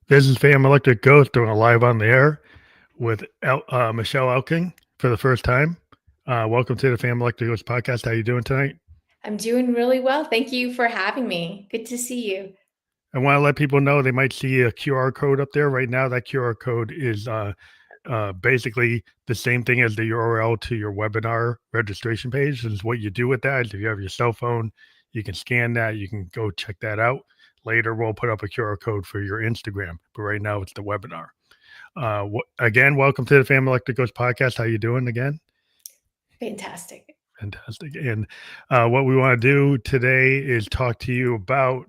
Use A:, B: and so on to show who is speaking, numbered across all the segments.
A: This is Fam Electric Ghost doing a live on the air with Michele Oelking for the first time. Welcome to the Fam Electric Ghost podcast. How you doing tonight?
B: I'm doing really well. Thank you for having me. Good to see you.
A: I want to let people know they might see a QR code up there right now. That QR code is basically the same thing as the URL to your webinar registration page. Is what you do with that. If you have your cell phone, you can scan that. You can go check that out. Later, we'll put up a QR code for your Instagram. But right now, it's the webinar. Again, welcome to the Family Electric Ghost podcast. How you doing again?
B: Fantastic.
A: Fantastic. And what we want to do today is talk to you about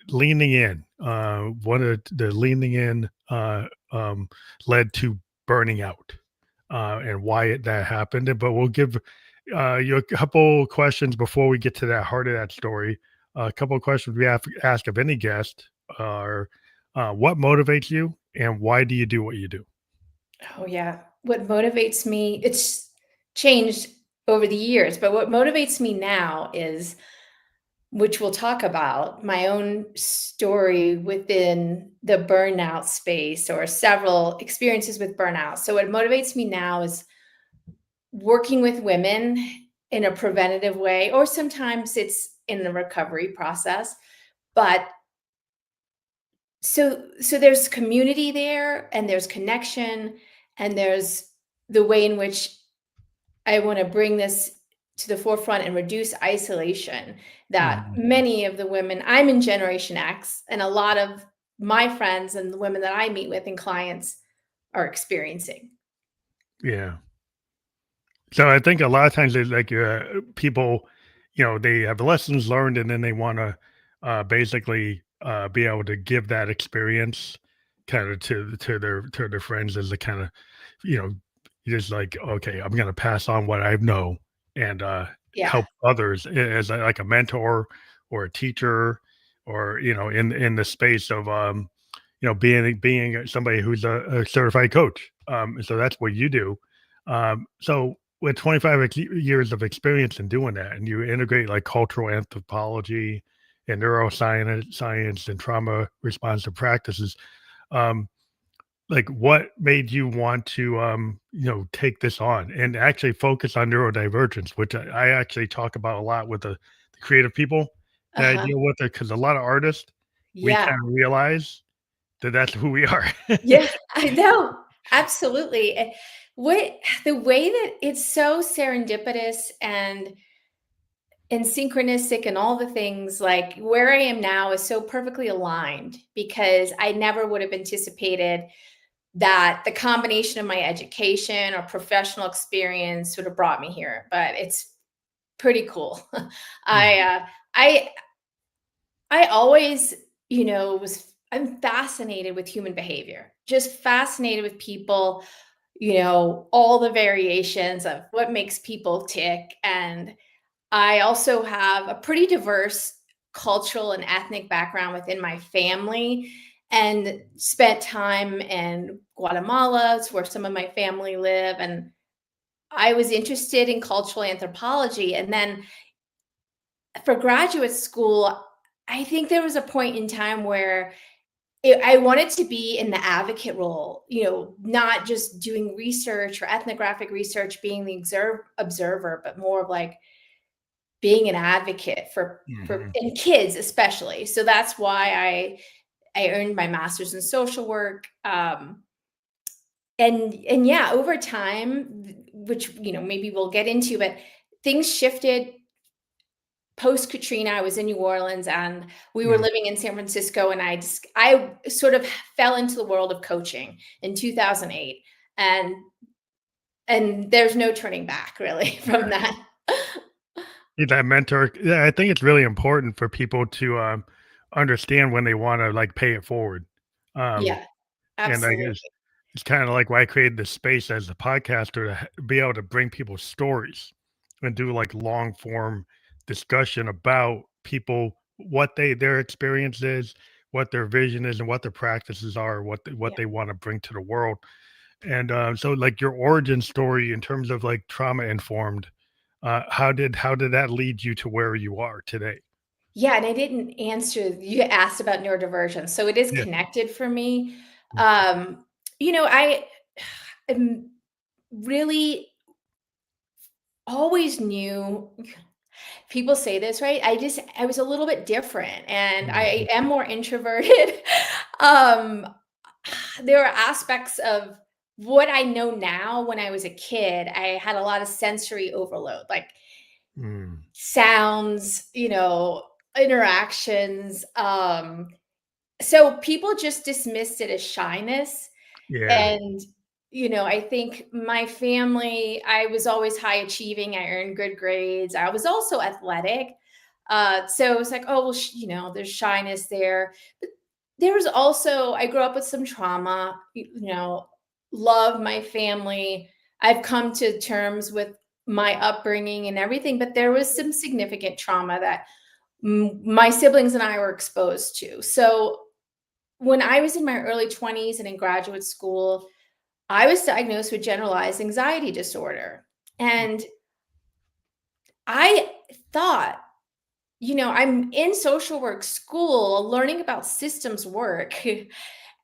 A: leaning in. One of the leaning in led to burning out and why that happened. But we'll give you a couple questions before we get to that heart of that story. A couple of questions we have to ask of any guest are what motivates you and why do you do what you do?
B: Oh, yeah. What motivates me, it's changed over the years, but what motivates me now is, which we'll talk about, my own story within the burnout space or several experiences with burnout. So, what motivates me now is working with women in a preventative way, or sometimes it's in the recovery process. But so there's community there, and there's connection, and there's the way in which I want to bring this to the forefront and reduce isolation that
A: Mhm.
B: many of the women, I'm in Generation X, and a lot of my friends and the women that I meet with and clients are experiencing.
A: Yeah. So I think a lot of times they like people, they have lessons learned and then they want to basically be able to give that experience kind of to their friends as a kind of, you know, just like, okay, I'm going to pass on what I know and
B: Yeah.
A: help others as like a mentor or a teacher or, in the space of, being somebody who's a certified coach. So that's what you do. So with 25 years of experience in doing that, and you integrate like cultural anthropology and neuroscience and trauma responsive practices, um, like what made you want to, take this on and actually focus on neurodivergence, which I actually talk about a lot with the creative people that I
B: Uh-huh.
A: deal with, because a lot of artists, we
B: Yeah.
A: kind of realize that that's who we are.
B: Yeah, I know. Absolutely. What the way that it's so serendipitous and synchronistic and all the things, like where I am now is so perfectly aligned because I never would have anticipated that the combination of my education or professional experience would have brought me here, but it's pretty cool.
A: Mm,
B: I I always, I'm fascinated with human behavior. Just fascinated with people, all the variations of what makes people tick. And I also have a pretty diverse cultural and ethnic background within my family and spent time in Guatemala. It's where some of my family live. And I was interested in cultural anthropology. And then for graduate school, I think there was a point in time where I wanted to be in the advocate role, not just doing research or ethnographic research, being the observer, but more of like being an advocate for
A: mhm.
B: and kids especially. So that's why I earned my master's in social work. And yeah, over time, which maybe we'll get into, but things shifted post Katrina. I was in New Orleans and we were
A: Mm.
B: living in San Francisco, and I sort of fell into the world of coaching in 2008, and there's no turning back really from that.
A: Yeah, that mentor, yeah, I think it's really important for people to understand when they want to like pay it forward. Um,
B: Yeah,
A: and I
B: absolutely.
A: guess it's kind of like why I created this space as a podcaster to be able to bring people stories and do like long form discussion about people, what their experience is, what their vision is, and what their practices are, what
B: Yeah.
A: they want to bring to the world. And so, like your origin story in terms of like trauma informed, how did that lead you to where you are today?
B: Yeah, and I didn't answer you asked about neurodivergence, so it is
A: Yeah.
B: connected for me.
A: Mm.
B: I am really always knew people say this, right? I was a little bit different and I
A: Mhm.
B: am more introverted. um, there are aspects of what I know now when I was a kid, I had a lot of sensory overload, like
A: Mm.
B: sounds, interactions. So people just dismissed it as shyness.
A: Yeah.
B: And, I think my family, I was always high achieving. I earned good grades. I was also athletic. So it was like, oh, well, there's shyness there. But there was also, I grew up with some trauma, love my family. I've come to terms with my upbringing and everything, but there was some significant trauma that my siblings and I were exposed to. So when I was in my early 20s and in graduate school, I was diagnosed with generalized anxiety disorder. And I thought, I'm in social work school learning about systems work.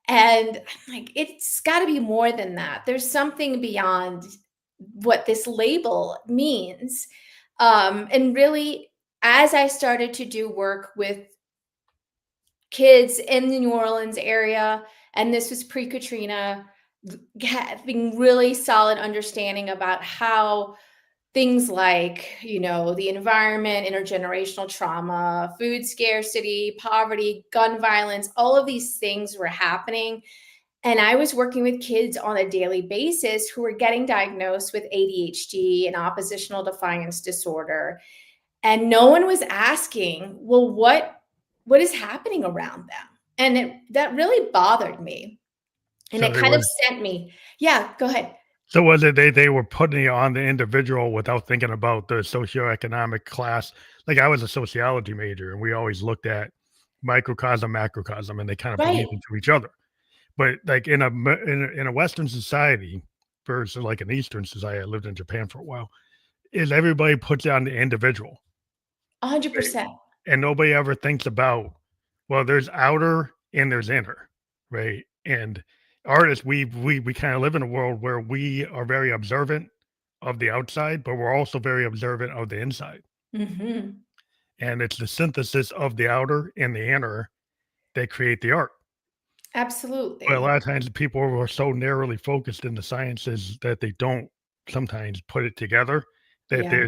B: And I'm like, it's got to be more than that. There's something beyond what this label means. And really, as I started to do work with kids in the New Orleans area, and this was pre-Katrina, having really solid understanding about how things like, the environment, intergenerational trauma, food scarcity, poverty, gun violence, all of these things were happening. And I was working with kids on a daily basis who were getting diagnosed with ADHD and oppositional defiance disorder. And no one was asking, well, what is happening around them? And that really bothered me. And
A: So
B: it
A: they
B: kind of
A: was
B: sent me, yeah, go ahead.
A: so was it they were putting it on the individual without thinking about the socioeconomic class? Like, I was a sociology major, and we always looked at microcosm, macrocosm, and they kind of bleed
B: Right.
A: into each other. But, like, in a Western society versus, like, an Eastern society, I lived in Japan for a while, is everybody puts it on the individual, right?
B: 100%.
A: And nobody ever thinks about, well, there's outer and there's inner, right? And artists, we kind of live in a world where we are very observant of the outside, but we're also very observant of the inside.
B: Mhm.
A: And it's the synthesis of the outer and the inner that create the art. But a
B: Absolutely.
A: lot of times people are so narrowly focused in the sciences that they don't sometimes put it together, that
B: Yeah.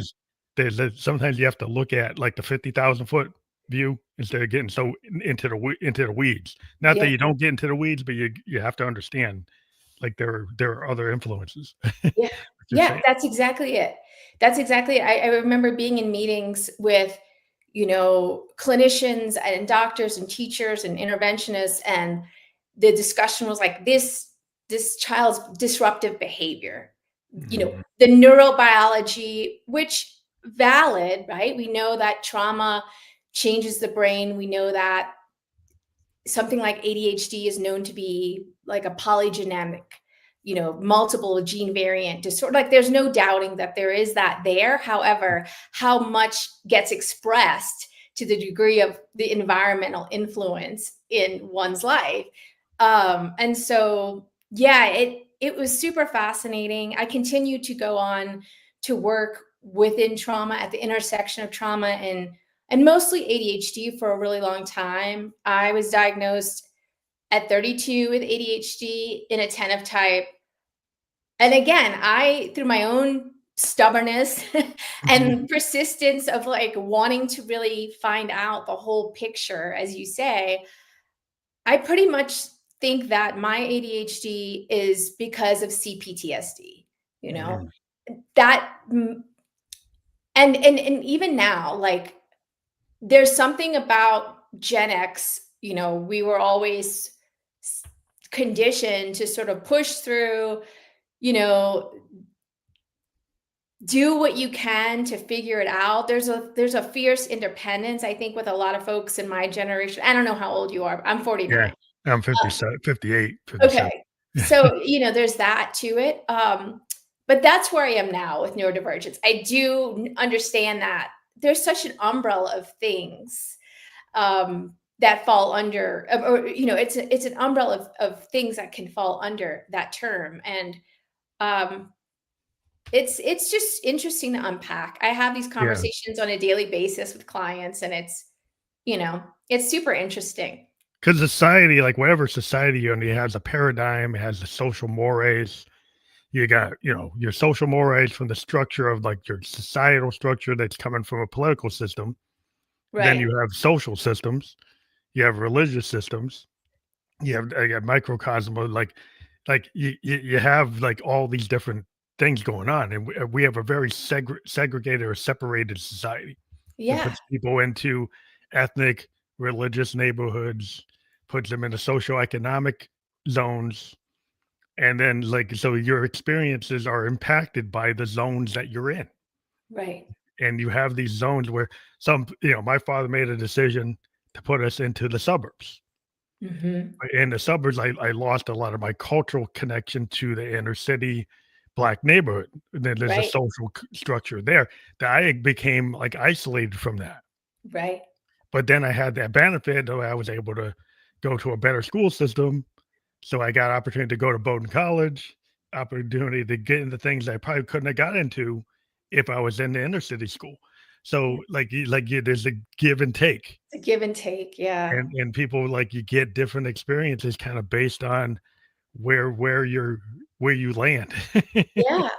A: sometimes you have to look at, like, the 50,000-foot view instead of getting so into the weeds. Not that
B: Yeah.
A: you don't get into the weeds, but you have to understand, like, there are other influences, what
B: Yeah.
A: you're
B: Yeah,
A: saying.
B: that's exactly it. That's exactly it. I remember being in meetings with, clinicians and doctors and teachers and interventionists, and the discussion was like this child's disruptive behavior.
A: Mhm.
B: The neurobiology, which valid, right? We know that trauma changes the brain. We know that something like ADHD is known to be like a polygenic, multiple gene variant disorder. Like there's no doubting that there is that there. However, how much gets expressed to the degree of the environmental influence in one's life. And so, yeah, it was super fascinating. I continue to go on to work within trauma at the intersection of trauma and mostly ADHD for a really long time. I was diagnosed at 32 with ADHD, inattentive type. And again, through my own stubbornness
A: Mhm.
B: and persistence of like wanting to really find out the whole picture, as you say, I pretty much think that my ADHD is because of CPTSD, you know,
A: Mhm.
B: that, and even now, like there's something about Gen X, we were always conditioned to sort of push through, you know, do what you can to figure it out. There's a fierce independence, I think, with a lot of folks in my generation. I don't know how old you are. I'm
A: Yeah.
B: 49.
A: I'm 57, 58, 57.
B: Okay. So, there's that to it. But that's where I am now with neurodivergence. I do understand that there's such an umbrella of things. that fall under, or it's an umbrella of things that can fall under that term. And it's just interesting to unpack. I have these
A: Yeah.
B: conversations on a daily basis with clients, and it's super interesting.
A: Because society, like whatever society you're in, it has a paradigm, it has the social mores. You got, your social mores from the structure of like your societal structure that's coming from a political system. Then
B: Right.
A: you have social systems, you have religious systems, you have a microcosm of like you have like all these different things going on, and we have a very segregated or separated society. It
B: Yeah.
A: puts people into ethnic, religious neighborhoods, puts them into socioeconomic zones, and then like so your experiences are impacted by the zones that you're in.
B: Right.
A: And you have these zones where my father made a decision to put us into the suburbs.
B: Hmm.
A: In the suburbs, I lost a lot of my cultural connection to the inner city black neighborhood. And then there's a
B: Right.
A: social structure there that I became like isolated from that.
B: Right.
A: But then I had that benefit though I was able to go to a better school system. So I got opportunity to go to Bowdoin College, opportunity to get into things I probably couldn't have got into if I was in the inner city school.
B: Yeah.
A: So there's a give and take.
B: It's a give and take. Yeah.
A: And people like you get different experiences kind of based on where you land.
B: Yeah.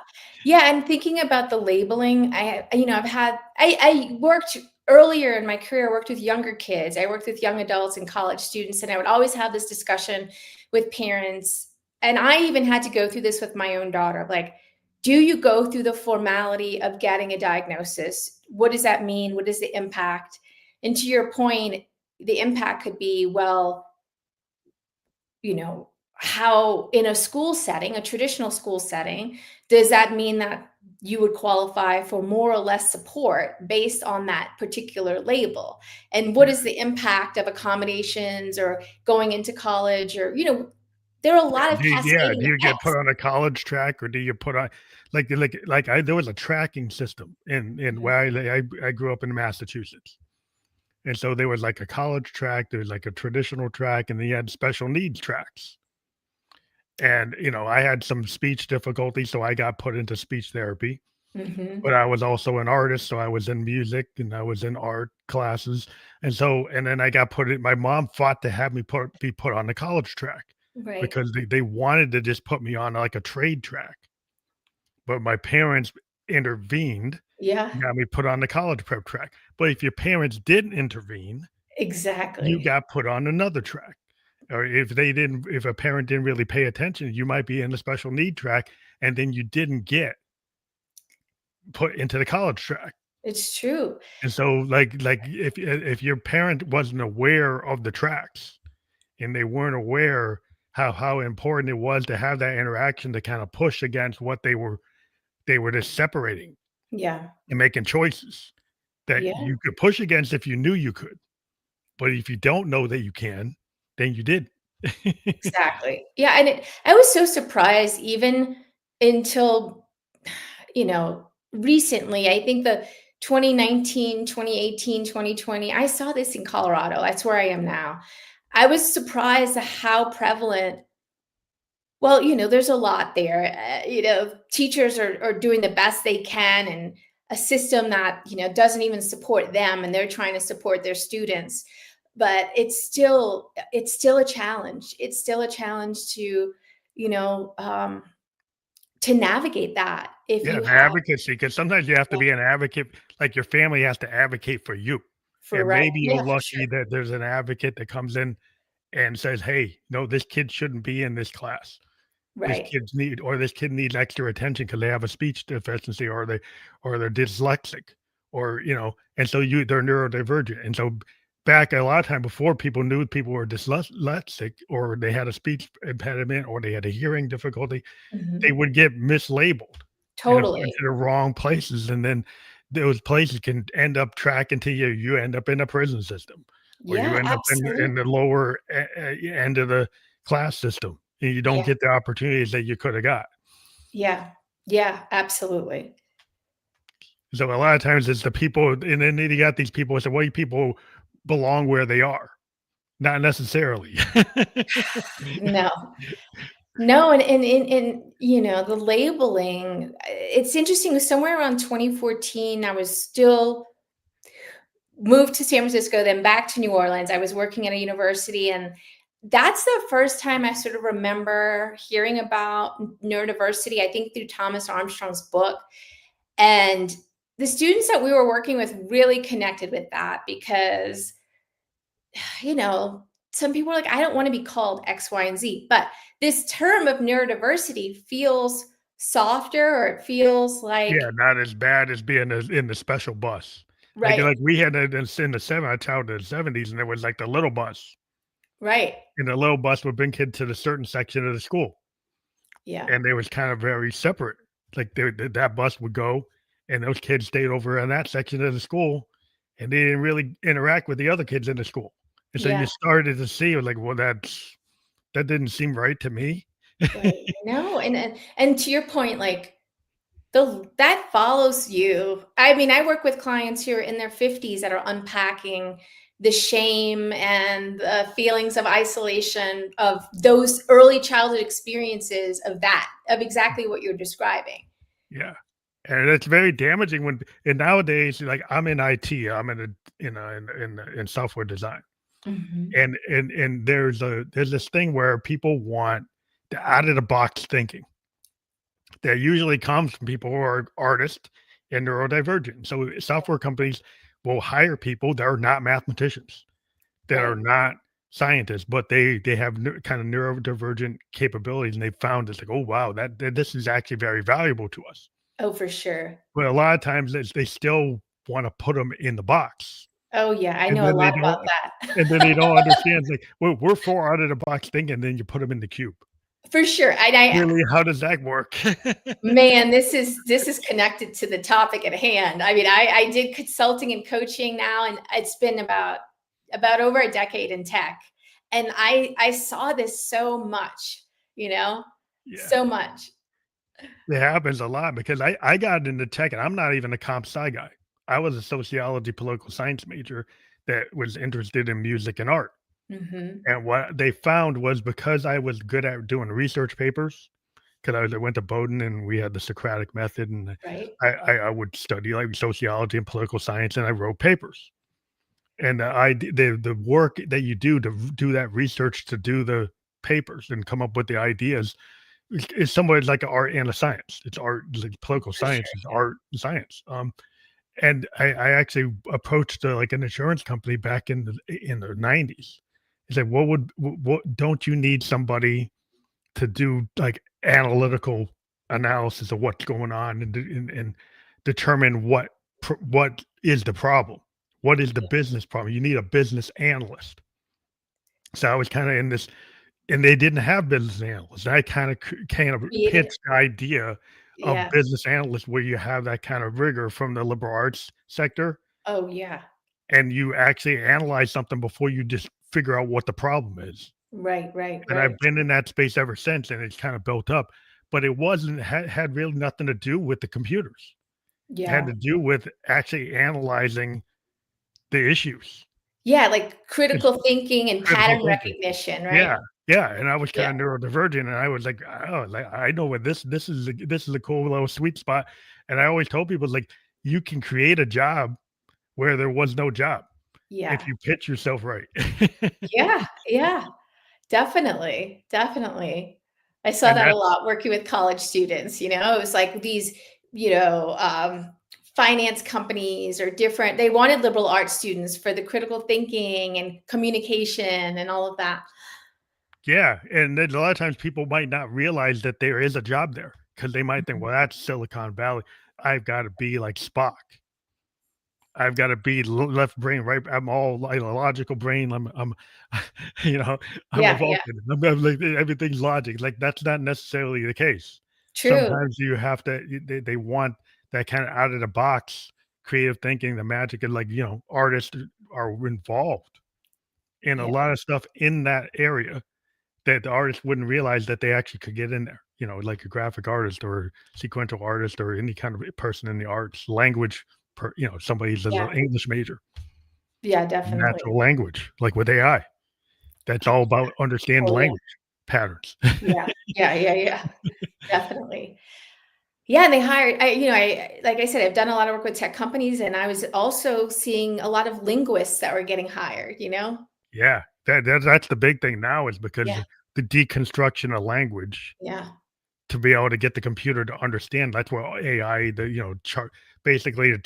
B: Yeah, and thinking about the labeling, I worked earlier in my career, I worked with younger kids. I worked with young adults and college students, and I would always have this discussion with parents. And I even had to go through this with my own daughter. Like, do you go through the formality of getting a diagnosis? What does that mean? What is the impact? And to your point, the impact could be, well, how in a school setting, a traditional school setting, does that mean that you would qualify for more or less support based on that particular label? And what is the impact of accommodations or going into college, or there are a lot of
A: Do
B: cascading
A: you get put
B: effects.
A: on a college track or do you put on I there was a tracking system in
B: Mhm.
A: where I grew up in Massachusetts. And so there was like a college track, there was like a traditional track, and then you had special needs tracks. And, I had some speech difficulty, so I got put into speech therapy,
B: Mhm.
A: but I was also an artist, so I was in music and I was in art classes. And then I got put in my mom fought to have me be put on the college track
B: Right.
A: because they wanted to just put me on like a trade track. But my parents intervened
B: Yeah,
A: and got me put on the college prep track. But if your parents didn't intervene, you
B: exactly.
A: got put on another track. Or if a parent didn't really pay attention, you might be in the special need track and then you didn't get put into the college track.
B: It's true.
A: And so if your parent wasn't aware of the tracks and they weren't aware how important it was to have that interaction to kind of push against what they were just separating
B: Yeah.
A: and making choices that
B: Yeah.
A: you could push against if you knew you could. But if you don't know that you can, then you did.
B: Exactly. Yeah, and I was so surprised even until, recently. I think the 2019, 2018, 2020. I saw this in Colorado. That's where I am now. I was surprised at how prevalent. Well, there's a lot there. Teachers are doing the best they can, and a system that, doesn't even support them, and they're trying to support their students. But it's still a challenge. It's still a challenge you know, um, to navigate that if
A: Yeah,
B: you
A: the
B: have.
A: advocacy, because sometimes you have to
B: Yeah,
A: be an advocate, like your family has to advocate for you.
B: for
A: And
B: right.
A: maybe you're
B: Yeah, for sure.
A: lucky that there's an advocate that comes in and says, "Hey, no, this kid shouldn't be in this class.
B: Right.
A: This kid needs extra attention because they have a speech deficiency or they're dyslexic and so they're neurodivergent." And so back a lot of time before people knew people were dyslexic or they had a speech impediment or they had a hearing difficulty, they
B: Mhm.
A: would get mislabeled and put into
B: Totally.
A: the wrong places, and then those places can end up tracking to you. You end up in a prison system, or you
B: Yeah,
A: end up in the
B: absolutely.
A: lower end of the class system, and you don't
B: Yeah.
A: get the opportunities that you could have got.
B: Yeah. Yeah, absolutely.
A: So a lot of times it's the people, and then you got these people. So, what do people? belong where they are. Not necessarily.
B: No. No, and you know, the labeling, it's interesting, somewhere around 2014, I was still moved to San Francisco, then back to New Orleans. I was working at a university, and that's the first time I sort of remember hearing about neurodiversity, I think through Thomas Armstrong's book. And the students that we were working with really connected with that because, you know, some people are like, I don't want to be called X, Y, and Z. But this term of neurodiversity feels softer, or it feels
A: Yeah,
B: like,
A: not as bad as being in the special bus.
B: right,
A: Like we had it in the 7 I taught in the '70s, and there was, like, the little bus,
B: right.
A: and the little bus would bring kids to the certain section of the school,
B: Yeah.
A: and they was kind of very separate. Like, that bus would go, and those kids stayed over in that section of the school, and they didn't really interact with the other kids in the school, and so you
B: Yeah.
A: started to see, like, well, that didn't seem right to me.
B: Right. No, and to your point, like that follows you. I mean, I work with clients who are in their 50s that are unpacking the shame and the feelings of isolation of those early childhood experiences of that, of exactly what you're describing.
A: Yeah. And it's very damaging and nowadays, like, I'm in IT, I'm in software design.
B: Mhm.
A: And there's this thing where people want the out of the box thinking that usually comes from people who are artists and neurodivergent. So software companies will hire people that are not mathematicians, that are
B: Right.
A: not scientists, but they have kind of neurodivergent capabilities, and they found it's like, oh wow, that this is actually very valuable to us.
B: Oh, for sure.
A: But a lot of times they still want to put them in the box,
B: Oh, yeah. I
A: and
B: know a
A: then
B: lot about that.
A: they don't understand. It's like, well, we're for out of the box thinking, then you put them in the cube.
B: For sure. And I
A: Really, how does that work?
B: Man, this is connected to the topic at hand. I mean, I did consulting and coaching now, and it's been about over a decade in tech. And I saw this so much, you know,
A: Yeah,
B: so much.
A: it happens a lot because I got into tech, and I'm not even a comp sci guy. I was a sociology, political science major that was interested in music and art.
B: Mhm.
A: And what they found was because I was good at doing research papers, 'cause I went to Bowdoin and we had the Socratic method, and
B: Right?
A: I would study, like, sociology and political science, and I wrote papers. And the work that you do to do that research, to do the papers and come up with the ideas is somewhat like an art and a science. It's art, like, political
B: For sure.
A: science is art and science. And I actually approached, like, an insurance company back in the '90s. He said, what don't you need somebody to do, like, analytical analysis of what's going on and determine what is the problem? What is the business problem? You need a business analyst. So I was kinda in this, and they didn't have business analysts. I kind of
B: Created.
A: pitched the idea of
B: Yeah.
A: business analyst where you have that kind of rigor from the liberal arts sector,
B: Oh, yeah.
A: and you actually analyze something before you just figure out what the problem is.
B: Right, right,
A: And I've
B: right.
A: been in that space ever since, and it's kinda built up, but it wasn't had really nothing to do with the computers. It had
B: Yeah.
A: to do with actually analyzing the issues.
B: Yeah, like
A: It's
B: critical thinking and
A: critical
B: pattern
A: thinking.
B: recognition, right?
A: Yeah, yeah, and I was
B: Yeah.
A: kinda neurodivergent, and I was like, "Oh, like, I know what this is a cool little sweet spot," and I always told people, like, "You can create a job where there was no job if
B: Yeah.
A: you pitch yourself right."
B: Yeah. Yeah. Definitely, definitely. I saw
A: And
B: that a
A: that's
B: lot working with college students, you know, it was like these, you know, finance companies or different, they wanted liberal arts students for the critical thinking and communication and all of that.
A: Yeah, and then a lot of times people might not realize that there is a job there because they might think,
B: Mhm.
A: "Well, that's Silicon Valley. I've gotta be like Spock. I've gotta be left brain, right, I'm all like a logical brain. I'm you know, I'm a
B: Yeah, yeah.
A: Vulcan. I'm like, everything's logic." Like, that's not necessarily the case.
B: True.
A: Sometimes you have to they want that kinda out of the box creative thinking, the magic, and, like, artists are involved in a
B: Yeah,
A: lot of stuff in that area that the artist wouldn't realize that they actually could get in there, like a graphic artist or sequential artist or any kind of person in the arts, language, somebody's an
B: yeah.
A: English major.
B: Yeah, definitely.
A: natural language, like with AI. That's all about understanding
B: Oh, yeah.
A: language patterns.
B: Yeah. Yeah, yeah, yeah. Definitely. Yeah, and they hired I like I said, I've done a lot of work with tech companies, and I was also seeing a lot of linguists that were getting hired, you know?
A: Yeah, that's the big thing now is
B: Yeah,
A: because the deconstruction of language
B: yeah.
A: to be able to get the computer to understand. That's what AI, chart basically the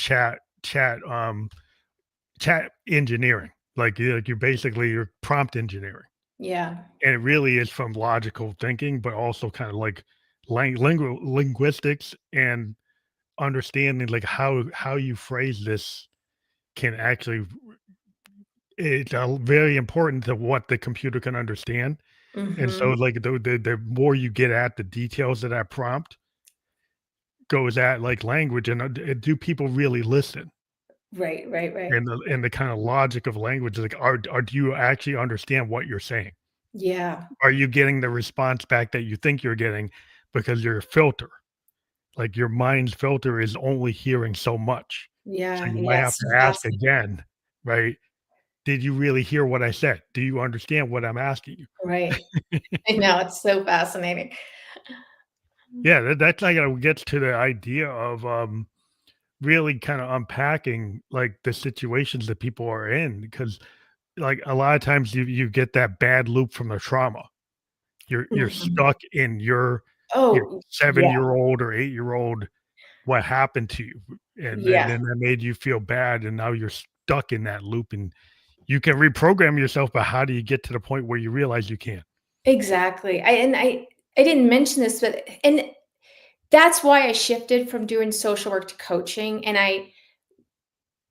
A: chat engineering. Like you basically you're prompt engineering.
B: Yeah.
A: And it really is from logical thinking, but also kind of like linguistics and understanding like how you phrase this can actually it's very important to what the computer can understand. And so
B: Mhm.
A: like the more you get at the details of that prompt goes at like language and do people really listen?
B: Right, right, right.
A: And the kind of logic of language, like, are do you actually understand what you're saying?
B: Yeah.
A: Are you getting the response back that you think you're getting because your filter, like your mind's filter is only hearing so much. So
B: Yeah,
A: you might
B: yeah,
A: have
B: it's so
A: to ask
B: fascinating.
A: again, right? Did you really hear what I said? Do you understand what I'm asking you?
B: Right. I know, it's so fascinating.
A: Yeah, that's like gets to the idea of really kind of unpacking like the situations that people are in because like a lot of times you get that bad loop from the trauma. You're
B: Mhm.
A: stuck in your
B: Oh, yeah,
A: 7-year-old or 8-year-old what happened to you, and
B: yeah,
A: then that made you feel bad, and now you're stuck in that loop, and you can reprogram yourself, but how do you get to the point where you realize you can't?
B: exactly. I didn't mention this, but and that's why I shifted from doing social work to coaching, and I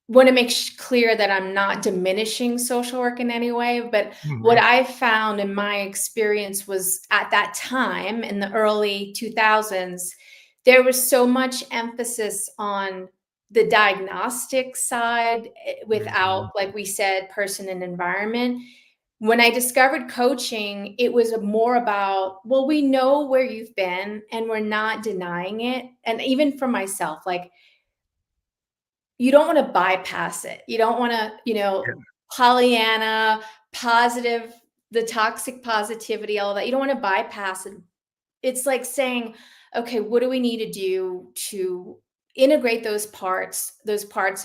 B: want to make clear that I'm not diminishing social work in any way. But what
A: Mhm.
B: I found in my experience was at that time in the early 2000s, there was so much emphasis on the diagnostic side without,
A: Mhm.
B: like we said, person and environment. When I discovered coaching, it was more about, well, we know where you've been and we're not denying it. And even for myself, like, you don't wanna bypass it. You don't wanna,
A: Yeah,
B: Pollyanna, positive, the toxic positivity, all that. You don't wanna bypass it. It's like saying, "Okay, what do we need to do to integrate those parts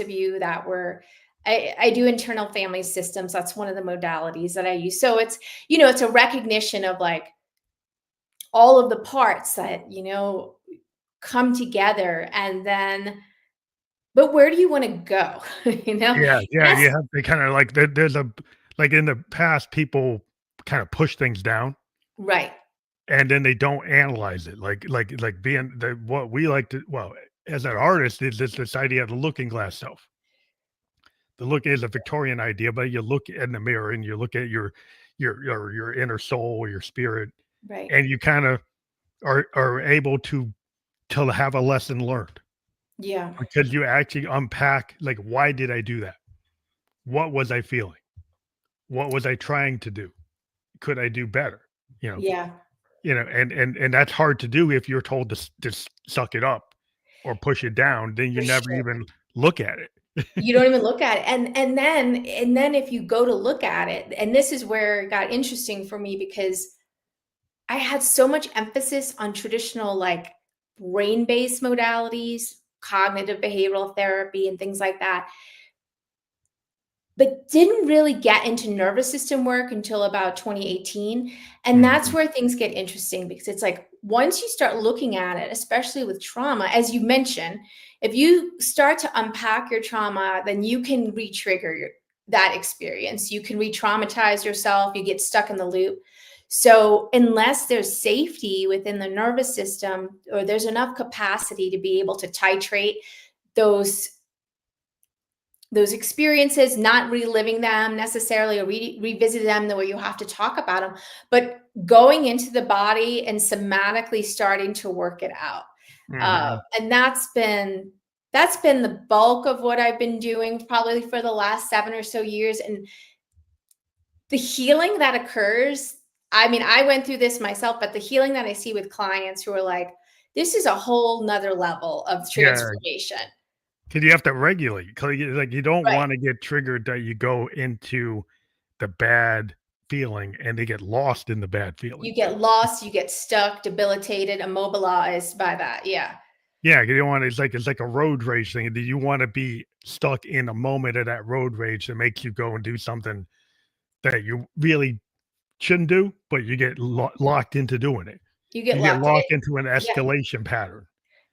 B: of you that were." I do internal family systems. That's one of the modalities that I use. So it's a recognition of, like, all of the parts that, come together, and then but where do you wanna go? You know?
A: yeah, yeah,
B: That's
A: you have to kinda like there's a like in the past, people kinda push things down,
B: right.
A: and then they don't analyze it, like being the what we like to as an artist is this idea of the looking glass self. The look is a Victorian idea, but you look in the mirror and you look at your inner soul, your spirit,
B: Right.
A: and you kinda are able to have a lesson learned
B: Yeah.
A: because you actually unpack, like, "Why did I do that? What was I feeling? What was I trying to do? Could I do better?" You know
B: Yeah.
A: and that's hard to do if you're told to just suck it up or push it down, then you
B: For
A: never
B: sure.
A: even look at it.
B: You don't even look at it. And then if you go to look at it, and this is where it got interesting for me because I had so much emphasis on traditional, like, brain-based modalities, cognitive behavioral therapy, and things like that, but didn't really get into nervous system work until about 2018. And that's
A: Mhm.
B: where things get interesting because it's like once you start looking at it, especially with trauma, as you mentioned, if you start to unpack your trauma, then you can re-trigger that experience. You can re-traumatize yourself, you get stuck in the loop. So unless there's safety within the nervous system or there's enough capacity to be able to titrate those those experiences, not reliving them necessarily or revisit them the way you have to talk about them, but going into the body and somatically starting to work it out.
A: Mhm.
B: And that's been the bulk of what I've been doing probably for the last 7 or so years. And the healing that occurs, I mean, I went through this myself, but the healing that I see with clients who are like, this is a whole nother level of
A: Yeah,
B: transformation.
A: 'Cause you have to regulate, 'cause like, you don't
B: Right.
A: wanna get triggered that you go into the bad feeling and they get lost in the bad feeling.
B: You get lost, you get stuck, debilitated, immobilized by that. Yeah.
A: Yeah, you don't want it's like a road rage thing. Do you wanna be stuck in a moment of that road rage that makes you go and do something that you really shouldn't do, but you get locked into doing it.
B: You get
A: You get
B: locked in it.
A: locked into an
B: Yeah.
A: escalation pattern.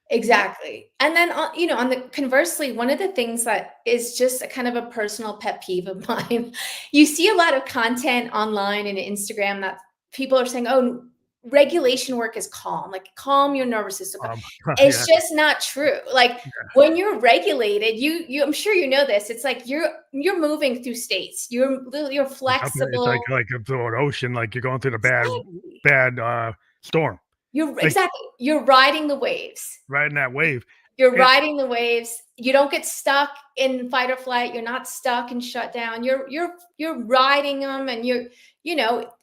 B: Exactly. And then, on the conversely, one of the things that is just a kind of a personal pet peeve of mine, you see a lot of content online and Instagram that people are saying, "Oh, regulation work is calm, like calm your nervous system."
A: Um,
B: It's
A: yeah,
B: just not true. Like when you're regulated, I'm sure you know this. It's like you're moving through states. You're
A: it's
B: flexible.
A: like through an ocean, like you're going through the
B: Exactly.
A: storm.
B: You're
A: Like,
B: exactly. You're riding the waves.
A: riding that wave.
B: You're
A: And
B: riding the waves. You don't get stuck in fight or flight. You're not stuck and shut down. You're riding them, and you know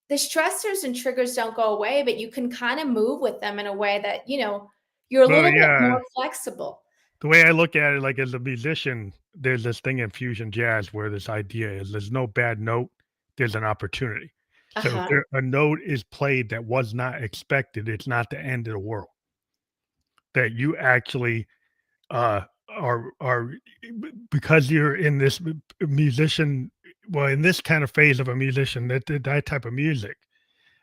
B: the stressors and triggers don't go away, but you can kind of move with them in a way that you're a
A: well,
B: little bit
A: yeah,
B: more flexible.
A: the way I look at it, like as a musician, there's this thing in fusion jazz where this idea is there's no bad note, there's an opportunity.
B: Uh
A: So if
B: huh.
A: a note is played that was not expected, it's not the end of the world. That you actually are because you're in this musician, well, in this kind of phase of a musician, that type of music,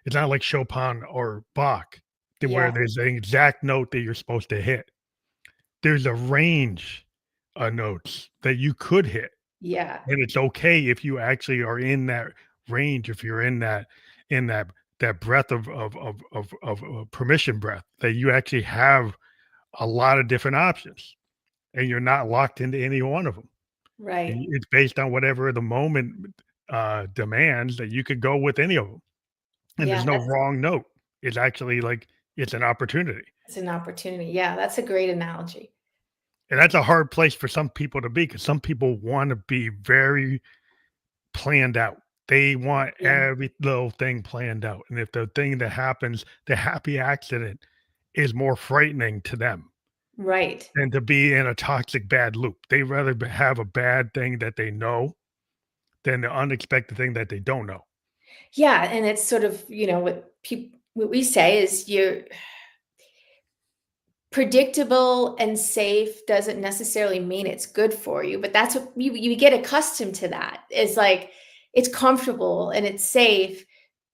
A: it's not like Chopin or Bach, where
B: Yeah.
A: there's an exact note that you're supposed to hit. There's a range of notes that you could hit,
B: Yeah.
A: and it's okay if you actually are in that range, if you're in that breath of permission breath, that you actually have a lot of different options, and you're not locked into any one of them.
B: Right.
A: It's based on whatever the moment, demands, that you could go with any of them, and
B: Yeah.
A: there's no wrong note. It's actually like it's an opportunity,
B: That's an opportunity. Yeah. That's a great analogy.
A: and that's a hard place for some people to be because some people wanna be very planned out. They want
B: Yeah.
A: every little thing planned out, and if the thing that happens, the happy accident, is more frightening to them
B: Right.
A: than to be in a toxic bad loop. They rather have a bad thing that they know than the unexpected thing that they don't know.
B: Yeah. And it's sort of, what we say is you're predictable and safe doesn't necessarily mean it's good for you, but that's what you get accustomed to. That it's like it's comfortable and it's safe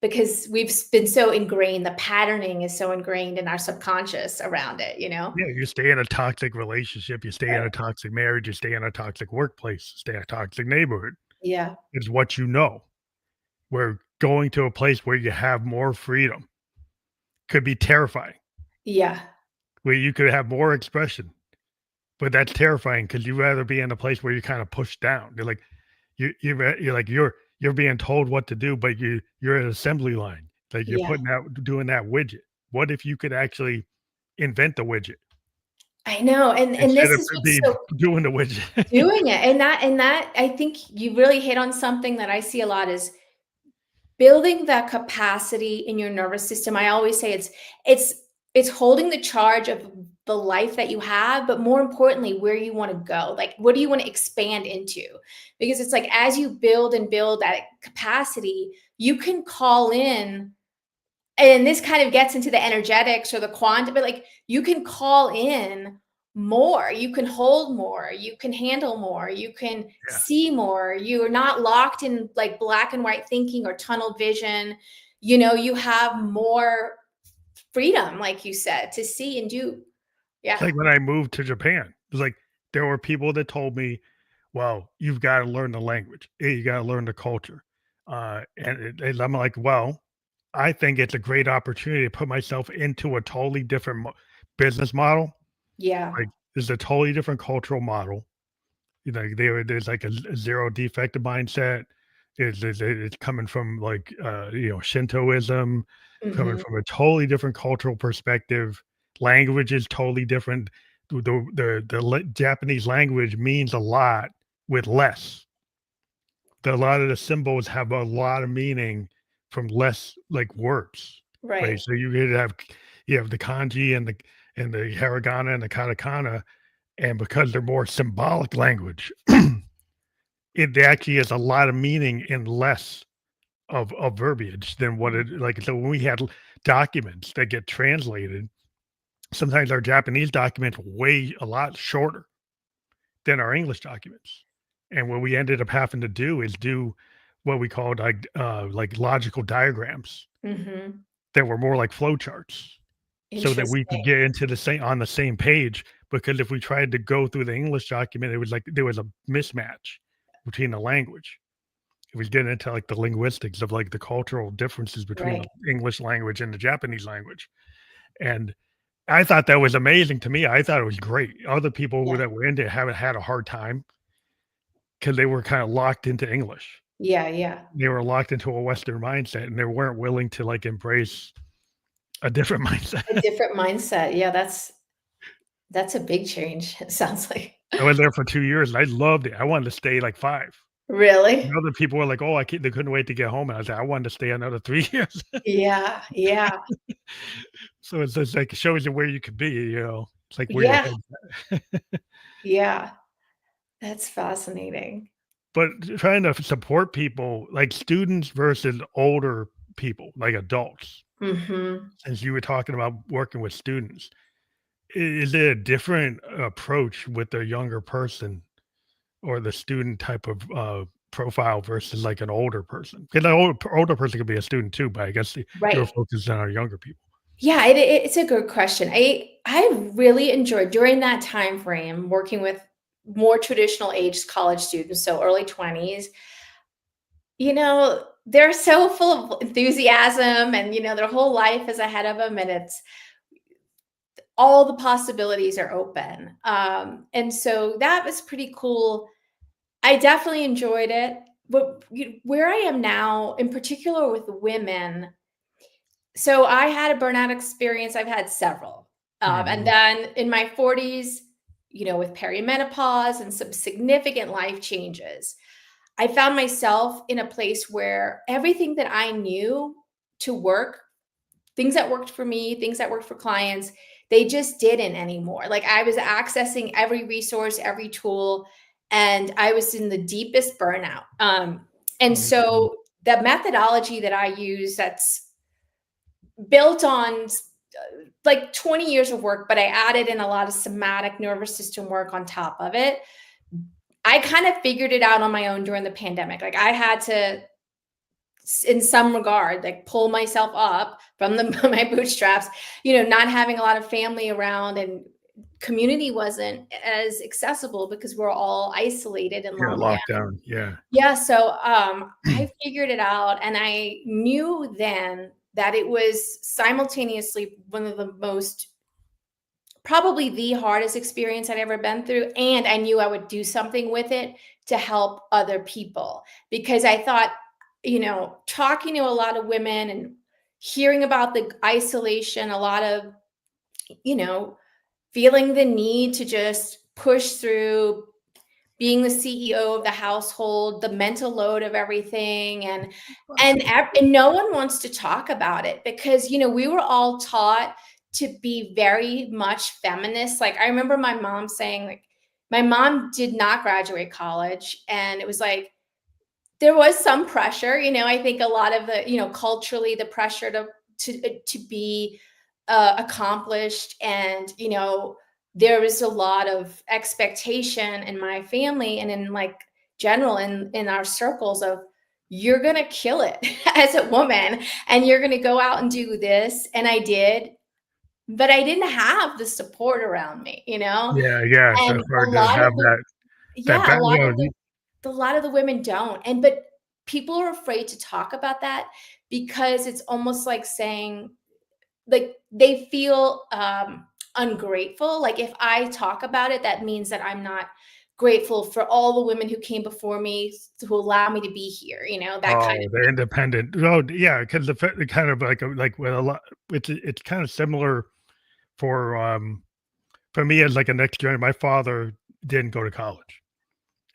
B: because been so ingrained. The patterning is so ingrained in our subconscious around it.
A: Yeah, you stay in a toxic relationship, you stay in
B: Right.
A: a toxic marriage, you stay in a toxic workplace, stay in a toxic neighborhood.
B: Yeah.
A: It's what you know. Where going to a place where you have more freedom could be terrifying,
B: Yeah.
A: where you could have more expression, but that's terrifying because you rather be in a place where you're kind of pushed down. You're like you're like you're being told what to do, but you're an assembly line. Like you're
B: Yeah.
A: putting out doing that widget. What if you could actually invent the widget
B: I know. And
A: instead
B: this
A: of
B: is what's
A: be
B: so
A: doing the widget?
B: doing it. And that I think you really hit on something that I see a lot is building that capacity in your nervous system. I always say it's it's holding the charge of the life that you have, but more importantly, where you want to go. Like, what do you want to expand into? Because it's like as you build and build that capacity, you can call in, and this kind of gets into the energetics or the quantum, but like you can call in more, you can hold more, you can handle more, you can
A: Yeah.
B: see more. You're not locked in like black and white thinking or tunnel vision. You have more freedom, like you said, to see and do.
A: It's
B: Yeah.
A: like when I moved to Japan, it's like there were people that told me, "Well, you've gotta learn the language. You gotta learn the culture." And I'm like, "Well, I think it's a great opportunity to put myself into a totally different business model.
B: Yeah.
A: Like, there's a totally different cultural model. There's like a zero defect mindset. It's coming from like Shintoism, coming
B: Hmm.
A: from a totally different cultural perspective. Language is totally different. Japanese language means a lot with less. A lot of the symbols have a lot of meaning from less like words, right?
B: Right.
A: So you have the kanji and the hiragana and the katakana, And because they're more symbolic language, it actually has a lot of meaning in less of verbiage than what it like. So when we had documents that get translated, sometimes our Japanese documents way a lot shorter than our English documents. And what we ended up having to do is do what we called like logical diagrams
B: Mhm.
A: that were more like flowcharts so that we could
B: Interesting.
A: get into the same on the same page. Because if we tried to go through the English document, it was like there was a mismatch between the language. It was getting into like the linguistics of like the cultural differences between
B: Right.
A: the English language and the Japanese language. And I thought that was amazing to me. I thought it was great. Other people
B: Yeah.
A: that were into it haven't had a hard time because they were kind of locked into English.
B: Yeah, yeah.
A: They were locked into a Western mindset and they weren't willing to like embrace a different mindset.
B: A different mindset. Yeah, that's a big change, it sounds like.
A: I was there for 2 years and I loved it. I wanted to stay like 5. And
B: Really?
A: other people were like, "Oh, I can't," they couldn't wait to get home. And I said, "I wanted to stay another 3 years."
B: Yeah, yeah,
A: So it's just like it shows you where you could be, you know? It's like where your
B: yeah,
A: head's at.
B: yeah. That's fascinating.
A: But trying to support people, like students versus older people, like adults,
B: Mhm.
A: since you were talking about working with students, is it a different approach with a younger person or the student type of profile versus like an older person? Because an older person could be a student too, but I guess you're
B: Right.
A: focused on our younger people.
B: Yeah, it's a good question. I really enjoyed during that time frame working with more traditional aged college students, so early 20s. They're so full of enthusiasm and, their whole life is ahead of them and it's all the possibilities are open. And so that was pretty cool. I definitely enjoyed it. But where I am now, in particular with women, so I had a burnout experience. I've had several. And
A: Mhm.
B: then in my 40s, with perimenopause and some significant life changes, I found myself in a place where everything that I knew to work, things that worked for me, things that worked for clients, they just didn't anymore. Like I was accessing every resource, every tool, and I was in the deepest burnout. And
A: Mhm.
B: so the methodology that I use that's built on like 20 years of work, but I added in a lot of somatic nervous system work on top of it. I kind of figured it out on my own during the pandemic. Like I had to, in some regard, like pull myself up from my bootstraps, not having a lot of family around and community wasn't as accessible because we're all isolated and
A: Yeah,
B: locked down.
A: lockdown, yeah.
B: Yeah, so I figured it out, and I knew then that it was simultaneously one of the most, probably the hardest experience I'd ever been through, and I knew I would do something with it to help other people because I thought, talking to a lot of women and hearing about the isolation, a lot of, you know, feeling the need to just push through being the CEO of the household, the mental load of everything, and no one wants to talk about it because we were all taught to be very much feminist. Like I remember my mom saying, like, my mom did not graduate college, and it was like there was some pressure. I think a lot of the culturally the pressure to be accomplished, and there was a lot of expectation in my family and in like general in our circles of you're gonna kill it as a woman and you're gonna go out and do this, and I did, but I didn't have the support around me,
A: Yeah, yeah, so
B: and
A: it's hard to have that
B: a lot of
A: background.
B: the women don't, but people are afraid to talk about that because it's almost like saying, like, they feel ungrateful. Like if I talk about it, that means that I'm not grateful for all the women who came before me to allow me to be here, that kind
A: Oh,
B: of
A: the independent. Oh, yeah, 'cause the kind of like with a lot it's kind of similar for me as like a next gen my father didn't go to college,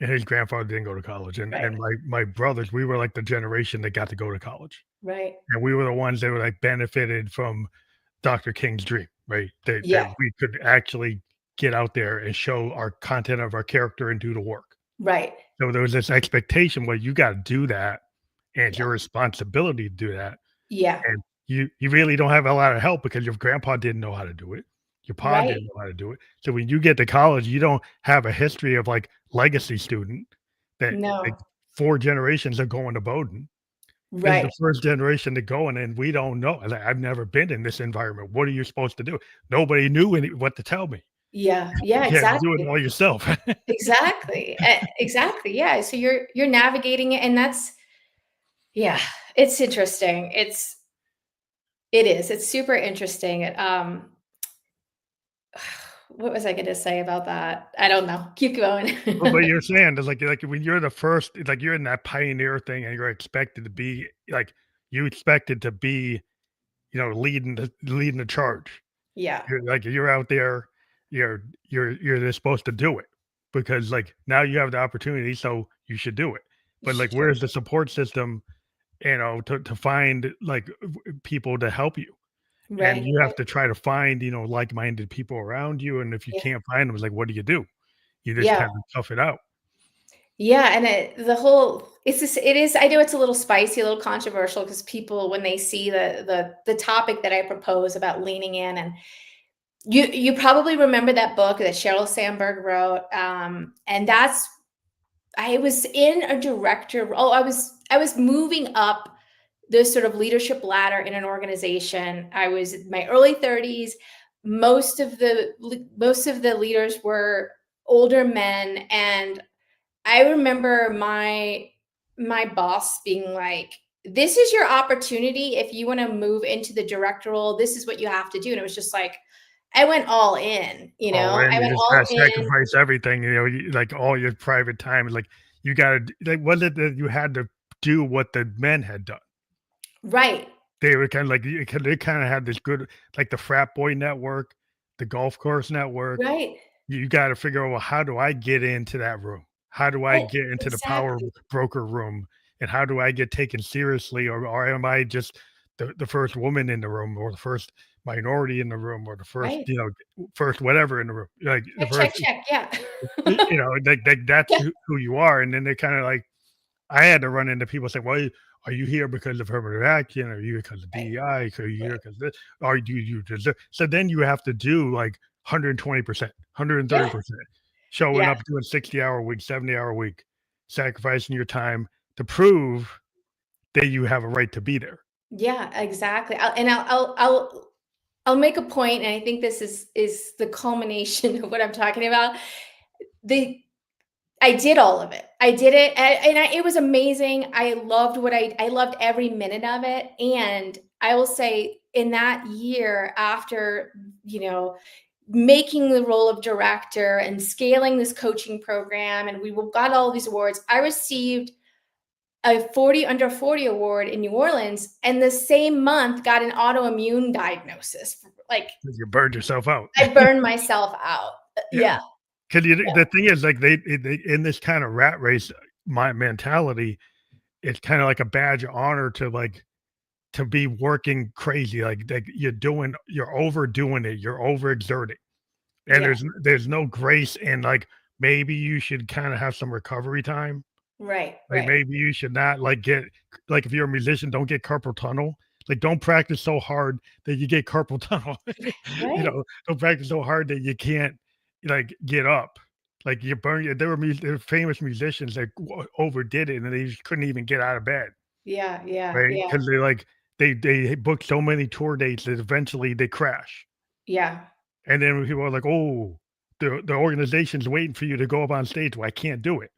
A: and his grandfather didn't go to college, and
B: right,
A: my brothers, we were like the generation that got to go to college,
B: right.
A: and we were the ones that were, like, benefited from Dr. King's dream, right? That
B: Yeah,
A: we could actually get out there and show our content of our character and do the work.
B: Right.
A: So there was this expectation where you got to do that, and it's
B: Yeah.
A: your responsibility to do that.
B: Yeah.
A: And you really don't have a lot of help because your grandpa didn't know how to do it. Your pa
B: Right.
A: didn't know how to do it. So when you get to college, you don't have a history of like legacy student that like
B: No.
A: 4 generations are going to Bowdoin. This is the
B: Right.
A: first generation to go, and we don't know. Like, I've never been in this environment. What are you supposed to do? Nobody knew what to tell me.
B: Yeah. Yeah,
A: You had to do it
B: exactly.
A: all yourself.
B: Exactly. Exactly. Yeah. So you're navigating it, and that's yeah, it's interesting. It is. It's super interesting. What was I going to say about that? I don't know. Keep going.
A: But you're saying is like when you're the first, like you're in that pioneer thing, and you're expected to be like you expected to be, leading the charge.
B: Yeah.
A: You're out there, you're just supposed to do it because like now you have the opportunity, so you should do it. But like,
B: Sure.
A: where's the support system, to find like people to help you? And
B: Right.
A: you have
B: Right.
A: to try to find, like-minded people around you. And if you
B: Yeah.
A: can't find them, it's like, what do? You just
B: Yeah.
A: kind of tough it out.
B: Yeah. And the whole, it's just, it is, I know it's a little spicy, a little controversial because people, when they see the topic that I propose about leaning in, and you probably remember that book that Sheryl Sandberg wrote. And that's, I was in a director role. I was moving up this sort of leadership ladder in an organization. I was in my early 30s. Most of the leaders were older men, and I remember my boss being like, "This is your opportunity. If you want to move into the director role, this is what you have to do." And it was just like I went all in.
A: Oh, and
B: I
A: you
B: went
A: just
B: all
A: gotta
B: in.
A: sacrifice everything, like all your private time. Like you gotta, like, was it that you had to do what the men had done?
B: Right.
A: They were kind of like, they kind of had this good, like the frat boy network, the golf course network.
B: Right.
A: You got to figure out, well, how do I get into that room? How do I
B: Oh,
A: get into the power
B: exactly.
A: broker room? And how do I get taken seriously? Or am I just the first woman in the room, or the first minority in the room, or the first,
B: Right.
A: first whatever in the room? Like the
B: Check, check,
A: first,
B: check. Yeah.
A: like that's
B: Yeah.
A: who you are. And then they kind of like, I had to run into people saying, "Well, are you here because of affirmative action? Are you here because of
B: Right.
A: DEI? Are you here
B: Right.
A: because this? Or do you deserve?" So then you have to do like 120%,
B: Yeah.
A: 130%, showing
B: Yeah.
A: up doing 60-hour week, 70-hour week, sacrificing your time to prove that you have a right to be there.
B: Yeah, exactly. I'll make a point, and I think this is the culmination of what I'm talking about. The I did all of it. I did it, it was amazing. I loved every minute of it. And I will say, in that year, after you know making the role of director and scaling this coaching program, and got all these awards, I received a 40 under 40 award in New Orleans, and the same month got an autoimmune diagnosis. Like,
A: 'Cause you burned yourself out.
B: I burned myself out.
A: Yeah.
B: Yeah.
A: 'Cause
B: Yeah.
A: the thing is, like, they in this kind of rat race, my mentality, it's kind of like a badge of honor to like to be working crazy, like you're overdoing it, you're overexerting, and
B: Yeah.
A: there's no grace, and like maybe you should kind of have some recovery time.
B: Right.
A: Like
B: Right.
A: maybe you should not like get like if you're a musician, don't get carpal tunnel. Like don't practice so hard that you get carpal tunnel.
B: Right.
A: Don't practice so hard that you can't like get up. Like you burn. There were famous musicians that overdid it and they just couldn't even get out of bed.
B: Yeah. Yeah.
A: Right?
B: Yeah.
A: Because they booked so many tour dates that eventually they crash.
B: Yeah.
A: And then people are like, "Oh, the organization's waiting for you to go up on stage." Well, I can't do it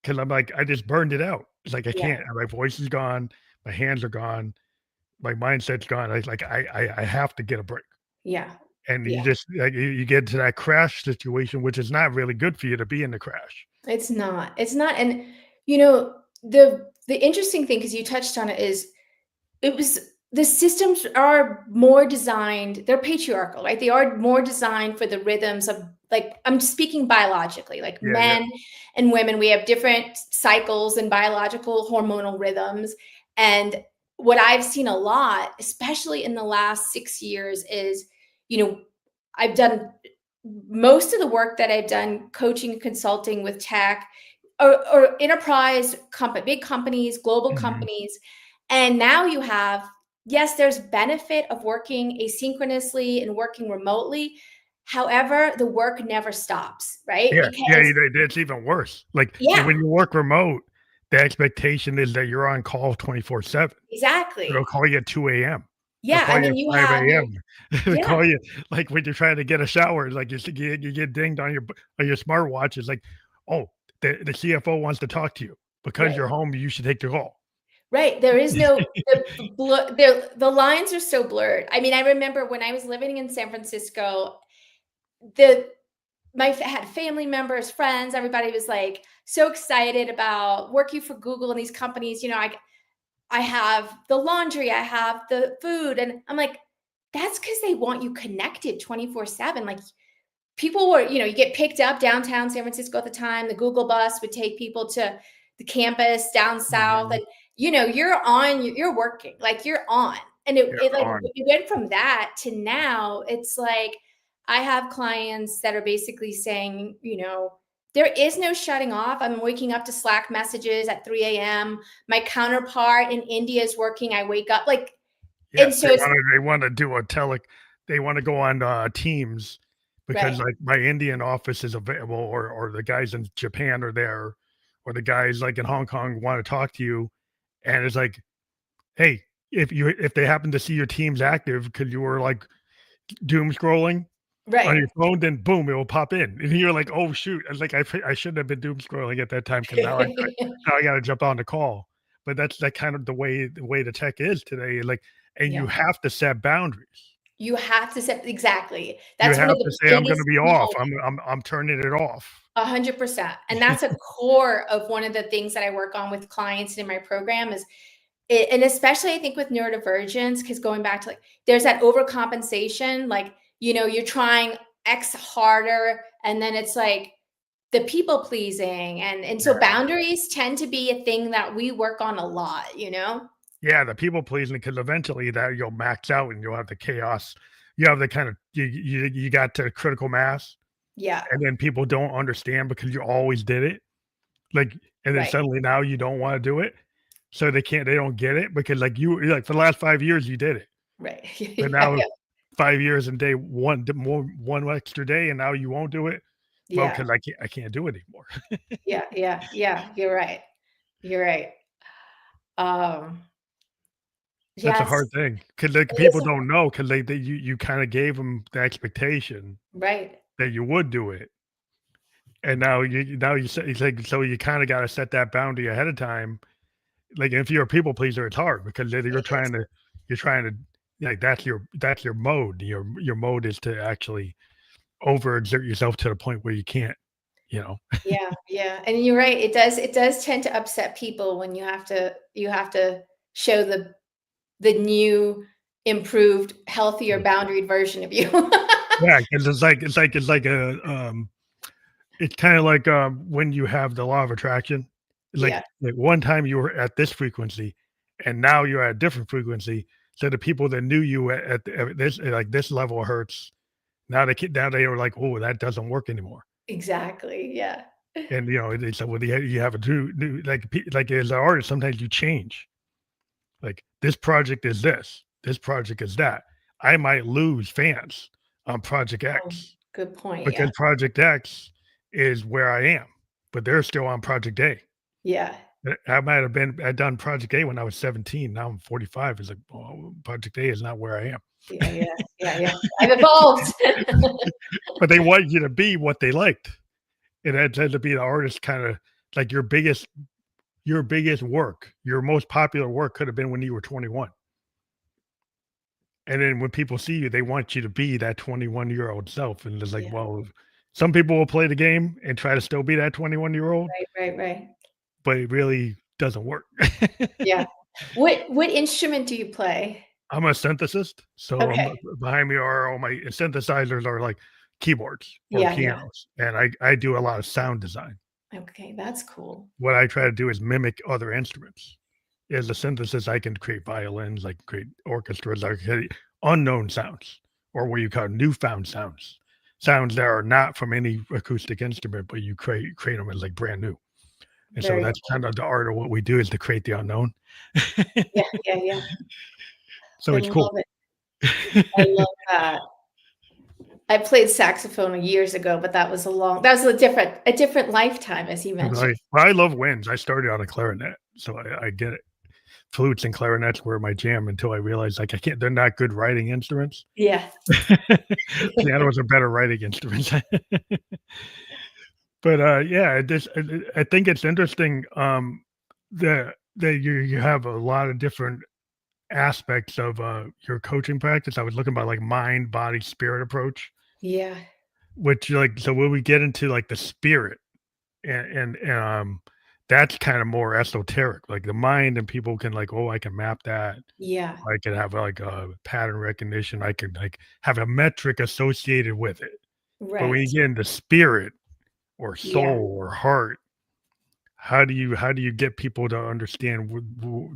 A: because I'm like, I just burned it out. It's like I
B: Yeah.
A: can't. My voice is gone, my hands are gone, my mindset's gone. I have to get a break.
B: Yeah.
A: And you
B: Yeah.
A: just like you get into that crash situation, which is not really good for you to be in the crash.
B: It's not. It's not. And you know, the interesting thing, because you touched on it, is it was the systems are more designed, they're patriarchal, right? They are more designed for the rhythms of, like, I'm speaking biologically, like
A: Yeah, yeah.
B: men and women, we have different cycles and biological hormonal rhythms. And what I've seen a lot, especially in the last 6 years, is, you know, I've done most of the work that I've done coaching and consulting with tech or enterprise big companies, global
A: Mhm.
B: companies. And now you have, yes, there's benefit of working asynchronously and working remotely. However, the work never stops, right?
A: Yeah, yeah,
B: Because
A: it's even worse. Like,
B: yeah,
A: when you work remote, the expectation is that you're on call 24/7. They'll
B: exactly.
A: call you at 2 a.m. They'll
B: Yeah.
A: call
B: And
A: you
B: then
A: at
B: you
A: 5
B: have your,
A: a.m. They
B: yeah,
A: call you, like, when you're trying to get a shower, like, you get dinged on your smartwatch. It's like, "Oh, the CFO wants to talk to you. Because
B: right.
A: you're home, you should take the call."
B: Right, there is no the lines are so blurred. I mean, I remember when I was living in San Francisco, the had family members, friends, everybody was, like, so excited about working for Google and these companies, I have the laundry, I have the food, and I'm like, "That's because they want you connected 24/7." Like, people were, you get picked up downtown San Francisco at the time. The Google bus would take people to the campus down south,
A: Mhm.
B: and you're working, like you're on. And it,
A: Yeah,
B: it like
A: on.
B: it went from that to now. It's like I have clients that are basically saying, there is no shutting off. I'm waking up to Slack messages at 3 a.m. My counterpart in India is working. I wake up like,
A: Yeah,
B: and so it's
A: they wanna do a they wanna go on, Teams because,
B: right,
A: like, my Indian office is available, or the guys in Japan are there, or the guys, like, in Hong Kong wanna talk to you, and it's like, "Hey, if they happen to see your Teams active because you were, like, doom scrolling on your
B: right.
A: phone, then boom, it will pop in." And you're like, "Oh, shoot." I was like, I shouldn't have been doom scrolling at that time because now I gotta jump on the call." But that's that kind of the way the tech is today, like, and you
B: Yeah.
A: have to set boundaries.
B: You have to set exactly.
A: You
B: That's one of
A: have to
B: the
A: say, "I'm gonna
B: biggest
A: be
B: key
A: off.
B: holders.
A: I'm turning it off."
B: 100%. And that's a core of one of the things that I work on with clients in my program is it, and especially I think with neurodivergence, because going back to like there's that overcompensation, like, you're trying X harder, and then it's like the people pleasing, and so
A: Yeah.
B: boundaries tend to be a thing that we work on a lot.
A: Yeah, the people pleasing, because eventually that you'll max out and you'll have the chaos. You have the kind of you got to critical mass,
B: Yeah,
A: and then people don't understand because you always did it. Like, and then
B: right,
A: suddenly now you don't wanna do it, so they don't get it because, like, for the last 5 years, you did it,
B: right.
A: but
B: Yeah,
A: now
B: yeah,
A: 5 years and day 1 more 1 extra day, and now you won't do it? Well,
B: yeah,
A: because I can't do it anymore.
B: yeah, yeah, yeah. You're right. You're right. Um,
A: That's a
B: yes,
A: hard thing because, like,
B: it
A: people
B: is
A: don't know because you kinda gave them the expectation
B: right.
A: that you would do it, and now you say it's like, so you kinda gotta set that boundary ahead of time. Like, if you're a people pleaser, it's hard because then
B: It is.
A: you're trying to, like, that's your mode. Your mode is to actually overexert yourself to the point where you can't, you know?
B: Yeah, yeah, and you're right. It does tend to upset people when you have to show the new, improved, healthier,
A: Mm.
B: boundaried version of you.
A: Yeah, 'cause it's like it's kinda like, when you have the law of attraction.
B: Yeah,
A: Like, one time you were at this frequency, and now you're at a different frequency, so the people that knew you at this, like, this level of hertz, now they are like, "Oh, that doesn't work anymore."
B: exactly. Yeah.
A: And, they said, "Well, you have a new," like, as an artist, sometimes you change. Like, this project is this project is that. I might lose fans on project
B: Oh,
A: X
B: good point. Yeah.
A: because project X is where I am, but they're still on project A.
B: Yeah.
A: I'd done project A when I was 17, now I'm 45. It's like, "Oh, project A is not where I am."
B: Yeah, yeah, yeah, yeah. I've evolved.
A: But they want you to be what they liked, and that tends to be the artist kinda like your biggest work, your most popular work could have been when you were 21. And then when people see you, they want you to be that 21-year-old self. And it's like,
B: Yeah,
A: well, some people will play the game and try to still be that 21-year-old,
B: right, right, right.
A: but it really doesn't work.
B: Yeah. What instrument do you play?
A: I'm a synthesist. So
B: Okay.
A: behind me are all my synthesizers are like keyboards or
B: Yeah, yeah.
A: pianos. And I do a lot of sound design.
B: Okay, that's cool.
A: What I try to do is mimic other instruments. As a synthesis, I can create violins, I can create orchestras, I can create unknown sounds or what you call newfound sounds. sounds that are not from any acoustic instrument, but you create them as like brand new. And so
B: Very
A: that's
B: cool.
A: kind of the art of what we do, is to create the unknown.
B: Yeah, yeah, yeah.
A: So
B: I
A: it's cool.
B: love it. I love that. I played saxophone years ago, but that was a different lifetime, as you mentioned.
A: Right. Well, I love winds. I started on a clarinet, so I get it. Flutes and clarinets were my jam until I realized, like, I can't, they're not good writing instruments.
B: Yeah.
A: Pianos are better writing instruments. But, yeah, I think it's interesting, that you have a lot of different aspects of, your coaching practice. I was looking about, like, mind, body, spirit approach,
B: Yeah.
A: which, like, so when we get into, like, the spirit, and that's kinda more esoteric, like, the mind, and people can, like, "Oh, I can map that.
B: Yeah.
A: I can have, like, a pattern recognition. I can, like, have a metric associated with it." But when you
B: Right.
A: get into spirit or
B: Yeah.
A: soul or heart, how do you get people to understand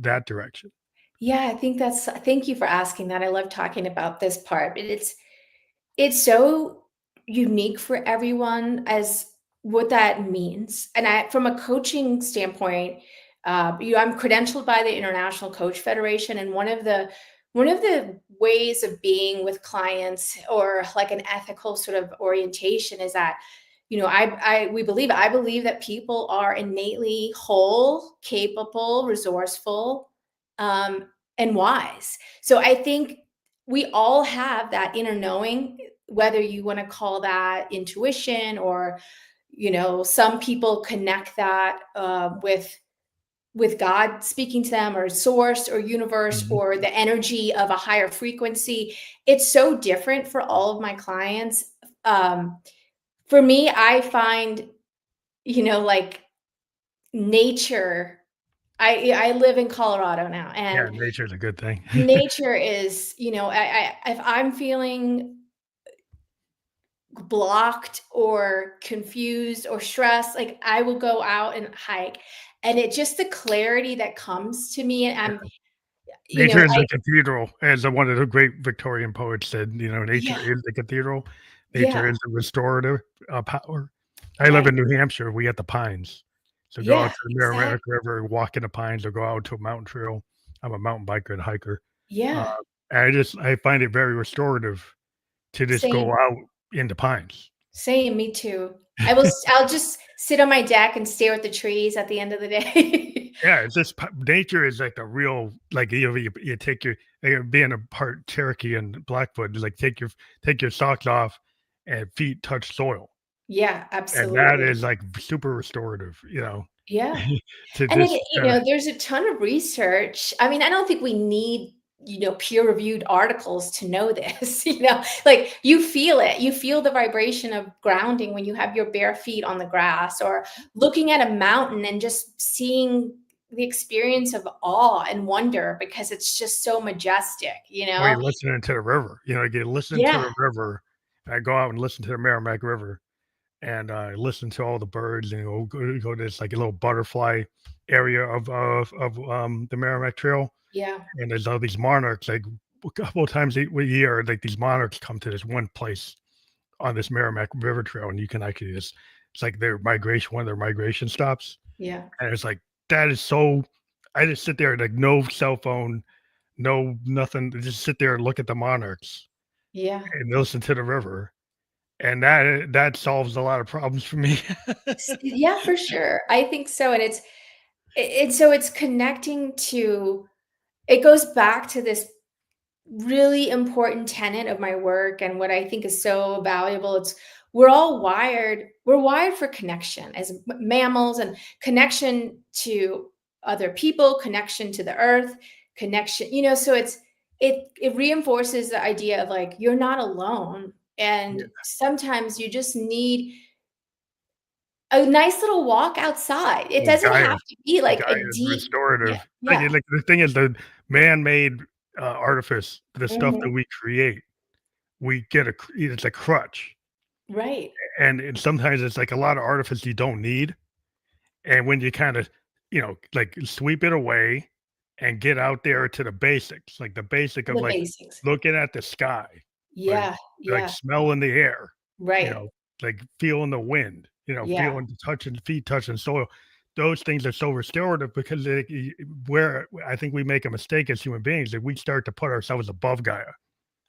A: that direction?
B: Yeah, I think that's thank you for asking that. I love talking about this part. It's so unique for everyone as what that means. And from a coaching standpoint, I'm credentialed by the International Coach Federation, and one of the ways of being with clients, or like an ethical sort of orientation, is that I believe that people are innately whole, capable, resourceful, um, and wise. So I think we all have that inner knowing, whether you want to call that intuition, or some people connect that with God speaking to them, or source, or universe,
A: Mhm.
B: or the energy of a higher frequency. It's so different for all of my clients. um, for me, I find, like, nature. I live in Colorado now,
A: Yeah,
B: and
A: nature's a good thing.
B: nature is, if I'm feeling blocked or confused or stressed, like, I will go out and hike, and it just the clarity that comes to me, and
A: Nature is
B: I
A: the cathedral, as one of the great Victorian poets said, "Nature
B: yeah,
A: is the cathedral. Nature
B: yeah,
A: is the restorative, power." I live
B: right.
A: in New Hampshire, we got the pines. So go out
B: Yeah,
A: to the Merrimack
B: exactly.
A: River, walk in the pines, or go out to a mountain trail. I'm a mountain biker and hiker. Uh,
B: Yeah,
A: and I find it very restorative to just go
B: same.
A: out in the pines.
B: Same, me too. I'll just sit on my deck and stare at the trees at the end of the day.
A: Yeah, it's just nature is like a real, like, you take your, being a part Cherokee and Blackfoot, like, take your socks off and feet touch soil,
B: Yeah,
A: and that
B: absolutely.
A: is, like, super restorative,
B: Yeah.
A: to
B: And
A: just kinda.
B: there's a ton of research. I mean, I don't think we need, peer-reviewed articles to know this, like, you feel it. You feel the vibration of grounding when you have your bare feet on the grass, or looking at a mountain and just seeing the experience of awe and wonder, because it's just so majestic, you
A: Or
B: know?
A: you're listening to the river, you listen to
B: Yeah,
A: the river. I go out and listen to the Merrimack River, and I listen to all the birds, and go to this, like, a little butterfly area of the Merrimack Trail.
B: yeah,
A: And there's all these monarchs, like, a couple of times a year, like, these monarchs come to this one place on this Merrimack River Trail, and you can actually just, it's like one of their migration stops,
B: yeah,
A: and it's like, that is so, I just sit there, like, no cell phone, no nothing, just sit there and look at the monarchs
B: yeah.
A: and listen to the river, and that solves a lot of problems for me.
B: Yeah, for sure. I think so, and it's connecting to it goes back to this really important tenet of my work, and what I think is so valuable. It's we're wired for connection as mammals, and connection to other people, connection to the earth, connection, so it reinforces the idea of, like, you're not alone,
A: Yeah,
B: and sometimes you just need a nice little walk outside. It
A: well,
B: doesn't have to be like
A: Gaia
B: a
A: is
B: deep. Yeah,
A: restorative.
B: yeah.
A: Like, the thing is, the man-made, artifice, the stuff that
B: Mhm.
A: we create, we get it's a crutch,
B: Right.
A: and sometimes it's like a lot of artifice you don't need, and when you kinda, like, sweep it away and get out there to the basics, like the basic of,
B: The
A: like,
B: basics.
A: looking at the sky, like
B: Yeah,
A: like
B: yeah,
A: smelling the air.
B: Right.
A: like feeling the wind,
B: Yeah.
A: feeling, touching feet, touching soil. Those things are so restorative because where I think we make a mistake as human beings that we start to put ourselves above Gaia,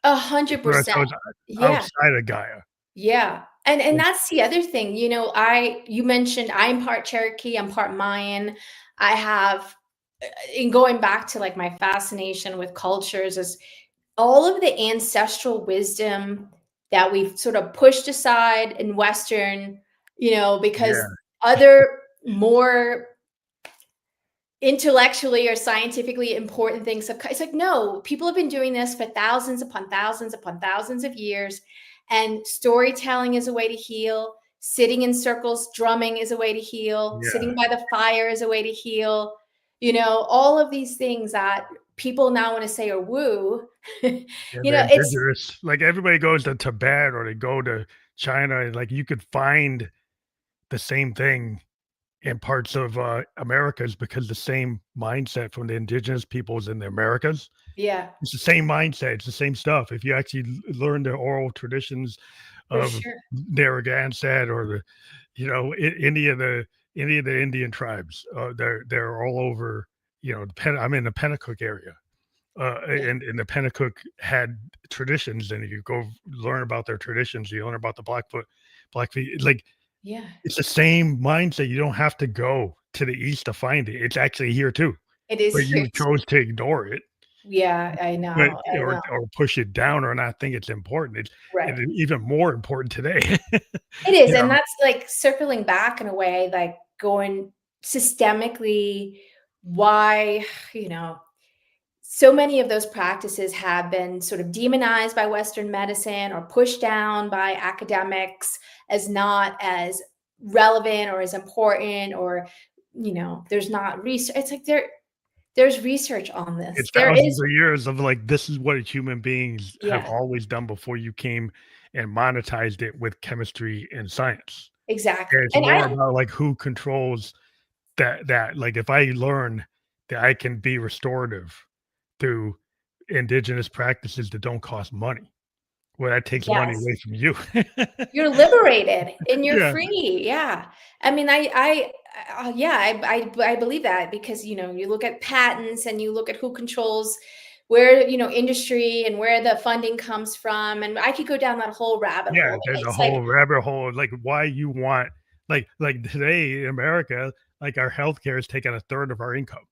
A: put
B: 100%.
A: ourselves
B: Yeah.
A: outside of Gaia.
B: Yeah. And
A: And
B: that's the other thing, you mentioned I'm part Cherokee, I'm part Mayan. I have in going back to like my fascination with cultures is all of the ancestral wisdom that we've sort of pushed aside in Western, because
A: yeah,
B: other more intellectually or scientifically important things it's like, no, people have been doing this for thousands upon thousands upon thousands of years, and storytelling is a way to heal. Sitting in circles drumming is a way to heal.
A: yeah.
B: Sitting by the fire is a way to heal. All of these things that people now want to say are woo.
A: And the
B: It's
A: indigenous, like everybody goes to Tibet or they go to China, and like you could find the same thing in parts of Americas because the same mindset from the indigenous peoples in the Americas.
B: yeah,
A: It's the same mindset. It's the same stuff. If you actually learn the oral traditions
B: for
A: of
B: sure.
A: Narragansett or the, any of the Indian tribes, they're all over. I'm in the Pennacook area,
B: Yeah,
A: and the Pennacook had traditions, and you go learn about their traditions. You learn about the Blackfeet. Like
B: yeah,
A: it's the same mindset. You don't have to go to the east to find it. It's actually here too,
B: it is
A: but
B: here
A: you chose to ignore it,
B: yeah, I
A: but
B: know, I know.
A: or push it down or not think it's important.
B: Right.
A: It's even more important today.
B: It is,
A: You
B: and
A: know?
B: that's, like, circling back in a way, like, going systemically why, you know, so many of those practices have been sort of demonized by Western medicine or pushed down by academics as not as relevant or as important, or, there's not research. It's like there's research on this.
A: It's
B: There
A: thousands
B: is
A: of years of like, this is what human beings have
B: yeah,
A: always done before you came and monetized it with chemistry and science.
B: exactly,
A: And it's
B: and
A: more about like who controls like if I learn that I can be restorative through indigenous practices that don't cost money, well, that takes money
B: yes.
A: away from you.
B: You're liberated and you're
A: Yeah.
B: free. Yeah. I mean, yeah, I believe that because, you look at patents and you look at who controls where, industry and where the funding comes from. And I could go down that whole rabbit
A: Yeah,
B: hole.
A: there's a
B: It's like,
A: whole rabbit hole of, like, why you want like today in America, like, our healthcare is taking a third of our income.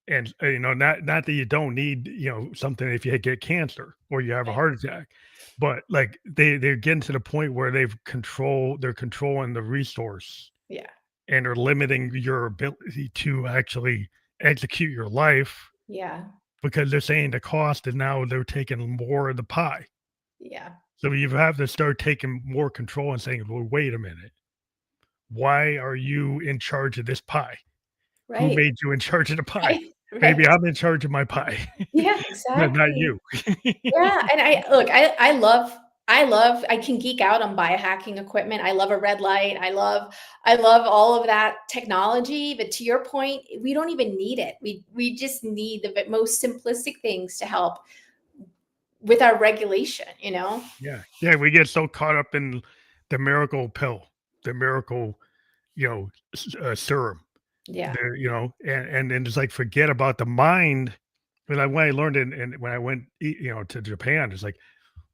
A: And, not that you don't need, something if you get cancer or you have a heart attack, but, like, they're getting to the point where they're controlling the resource,
B: yeah,
A: and they're limiting your ability to actually execute your life
B: yeah,
A: because they're saying the cost, and now they're taking more of the pie.
B: yeah,
A: So you have to start taking more control and saying, "Well, wait a minute. Why are you in charge of this pie? Who
B: right.
A: made you in charge of the pie?
B: Right.
A: Maybe
B: Right.
A: I'm in charge of my pie,
B: Yeah,
A: not
B: exactly.
A: you."
B: Yeah, and I look, I love I can geek out on biohacking equipment. I love a red light. I love all of that technology, but to your point, we don't even need it. We just need the most simplistic things to help with our regulation, you know?
A: Yeah, yeah, we get so caught up in the miracle pill, the miracle, serum,
B: Yeah.
A: and then just, like, forget about the mind. When I learned and when I went, to Japan, it's like,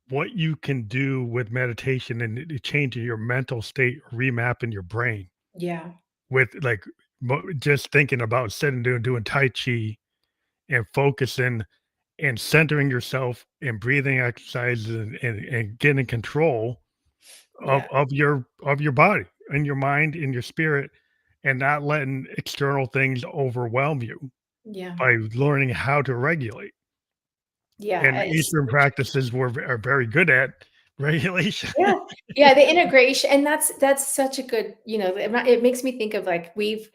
A: what you can do with meditation and changing your mental state, remapping your brain
B: Yeah.
A: with, like, just thinking about sitting there and doing Tai Chi and focusing and centering yourself and breathing exercises and getting control
B: Yeah.
A: of your body and your mind and your spirit, and not letting external things overwhelm you
B: Yeah.
A: by learning how to regulate.
B: Yeah,
A: And
B: it's
A: Eastern practices are very good at regulation.
B: yeah. Yeah, the integration, and that's such a good, it makes me think of like we've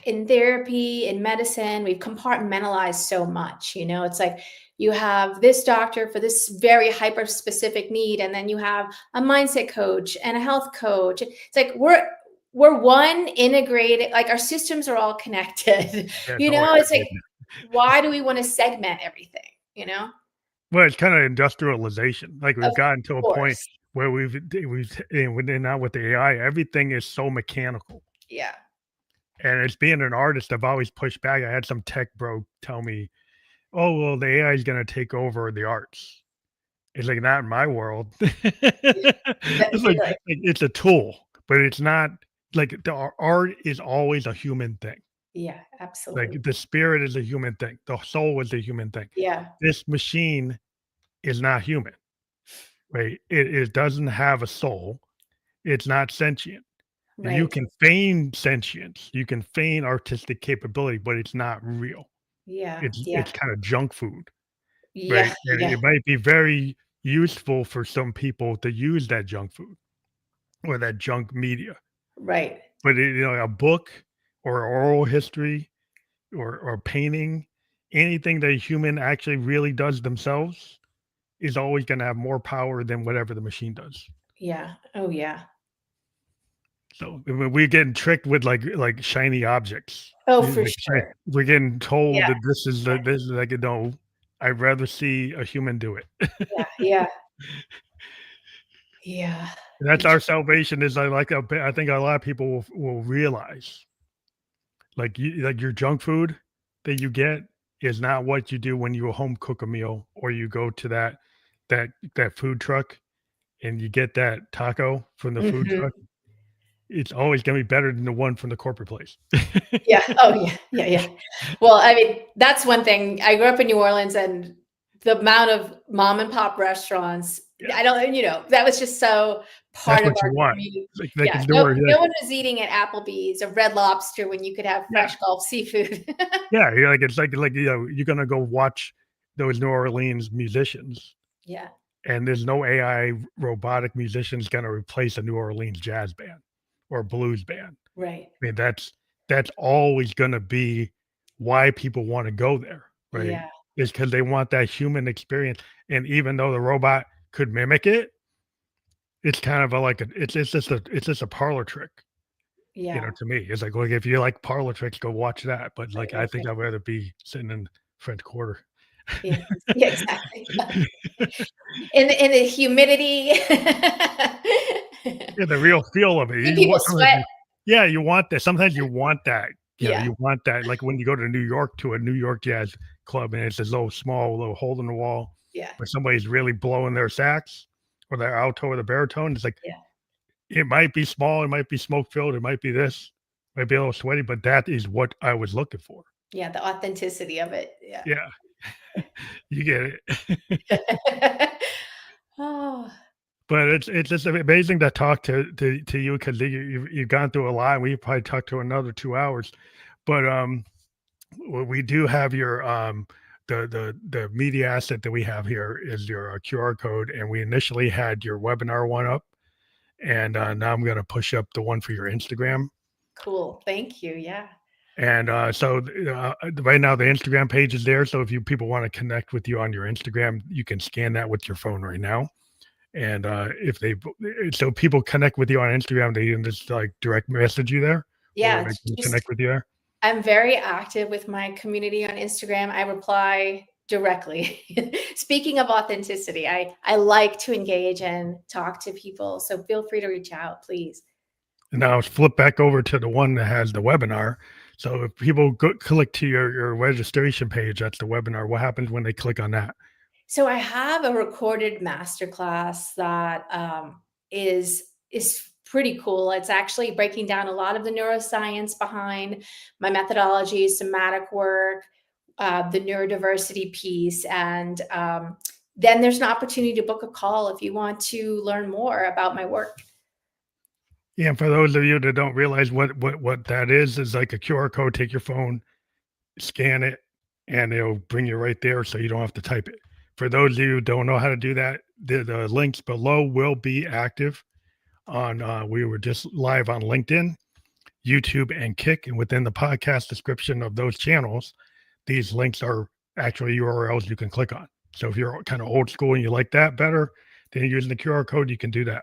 B: in therapy, in medicine, we've compartmentalized so much. It's like you have this doctor for this very hyper specific need, and then you have a mindset coach and a health coach. It's like we're one integrated, like our systems are all connected.
A: Yeah, it's all
B: It's like,
A: integrated.
B: why do we want to segment everything?
A: Well, it's kind of industrialization. Like
B: Of
A: we've gotten to a point
B: course.
A: where and now with the AI, everything is so mechanical.
B: Yeah.
A: And as being an artist, I've always pushed back. I had some tech bro tell me, "Oh, well, the AI is going to take over the arts." It's like not in my world.
B: Yeah.
A: It's
B: You're like,
A: like it's a tool, but it's not like art is always a human thing.
B: yeah,
A: Like
B: absolutely.
A: the spirit is a human thing. The soul is a human thing.
B: Yeah.
A: This machine is not human, right? It doesn't have a soul. It's not sentient. You
B: Right.
A: can feign sentience. You can feign artistic capability, but it's not real.
B: Yeah.
A: It's
B: Yeah.
A: kinda junk food,
B: Yeah.
A: right? And
B: Yeah.
A: it might be very useful for some people to use that junk food or that junk media,
B: Right.
A: but a book or oral history or painting, anything that a human actually really does themselves is always gonna have more power than whatever the machine does.
B: Yeah. Oh, yeah.
A: So, we're getting tricked with, like, shiny objects.
B: Oh,
A: We
B: for
A: like, shi
B: sure.
A: we're getting told
B: Yeah.
A: that this is like, no, I'd rather see a human do it.
B: Yeah. Yeah. Yeah.
A: That's our
B: Interesting.
A: salvation is I think a lot of people will realize, like, your junk food that you get is not what you do when you home cook a meal or you go to that food truck and you get that taco from the food
B: Mhm.
A: truck. It's always gonna be better than the one from the corporate place.
B: Yeah. Oh, yeah. Yeah, yeah. Well, I mean, that's one thing. I grew up in New Orleans, and the amount of mom and pop restaurants,
A: Yeah.
B: I don't, that was just so
A: That's
B: part of
A: what you
B: our
A: want.
B: community.
A: Like,
B: Yeah.
A: it's
B: No,
A: door
B: no one was eating at Applebee's or Red Lobster when you could have
A: yeah,
B: fresh Gulf seafood.
A: yeah, it's like, you're gonna go watch those New Orleans musicians,
B: Yeah.
A: and there's no AI robotic musicians gonna replace a New Orleans jazz band or blues band.
B: Right.
A: I mean, that's always gonna be why people wanna go there, right?
B: Yeah.
A: Is because they want that human experience, and even though the robot could mimic it, it's kind of it's just a parlor trick.
B: Yeah.
A: To me, it's like, if you like parlor tricks, go watch that, but,
B: Right,
A: like, I
B: right,
A: think
B: right.
A: I'd rather be sitting in French Quarter.
B: Yeah. Yeah, exactly. In the humidity.
A: Yeah, the real feel of it.
B: See
A: You
B: people
A: want sometimes
B: sweat.
A: you yeah, you want that. Sometimes you want that,
B: Yeah.
A: you want that, like, when you go to New York to a New York jazz club, and it's this little small little hole in the wall,
B: Yeah.
A: but somebody's really blowing their sax or their alto or the baritone, it's like,
B: Yeah.
A: it might be small, it might be smoke filled, it might be this, might be a little sweaty, but that is what I was looking for.
B: Yeah, the authenticity of it. Yeah.
A: Yeah, you get it.
B: Oh,
A: But it's just amazing to talk to you because you've gone through a lot. We probably talked to another 2 hours, but, we do have your, the media asset that we have here is your, QR code, and we initially had your webinar one up, and, now I'm gonna push up the one for your Instagram,
B: cool. Thank you. Yeah.
A: and, right now the Instagram page is there, so if you people wanna connect with you on your Instagram, you can scan that with your phone right now. And, if they so people connect with you on Instagram, they can just, like, direct message you there, or
B: Yeah.
A: they can
B: Just
A: connect with you there?
B: I'm very active with my community on Instagram. I reply directly. Speaking of authenticity, I like to engage and talk to people. So feel free to reach out, please.
A: And now flip back over to the one that has the webinar. So if people click to your registration page, that's the webinar. What happens when they click on that?
B: So I have a recorded masterclass that is pretty cool. It's actually breaking down a lot of the neuroscience behind my methodology, somatic work, the neurodiversity piece, and then there's an opportunity to book a call if you want to learn more about my work.
A: Yeah, and for those of you that don't realize what that is like a QR code. Take your phone, scan it, and it'll bring you right there, so you don't have to type it. For those of you who don't know how to do that, the links below will be active on. We were just live on LinkedIn, YouTube, and Kick. And within the podcast description of those channels, these links are actually URLs you can click on. So if you're kind of old school and you like that better than using the QR code, you can do that.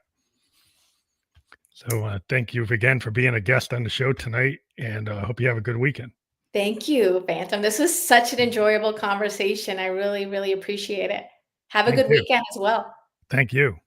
A: So thank you again for being a guest on the show tonight, and hope you have a good weekend.
B: Thank you, Phantom. This was such an enjoyable conversation. I really, really appreciate it. Have a
A: Thank
B: good
A: you.
B: weekend as well.
A: Thank you.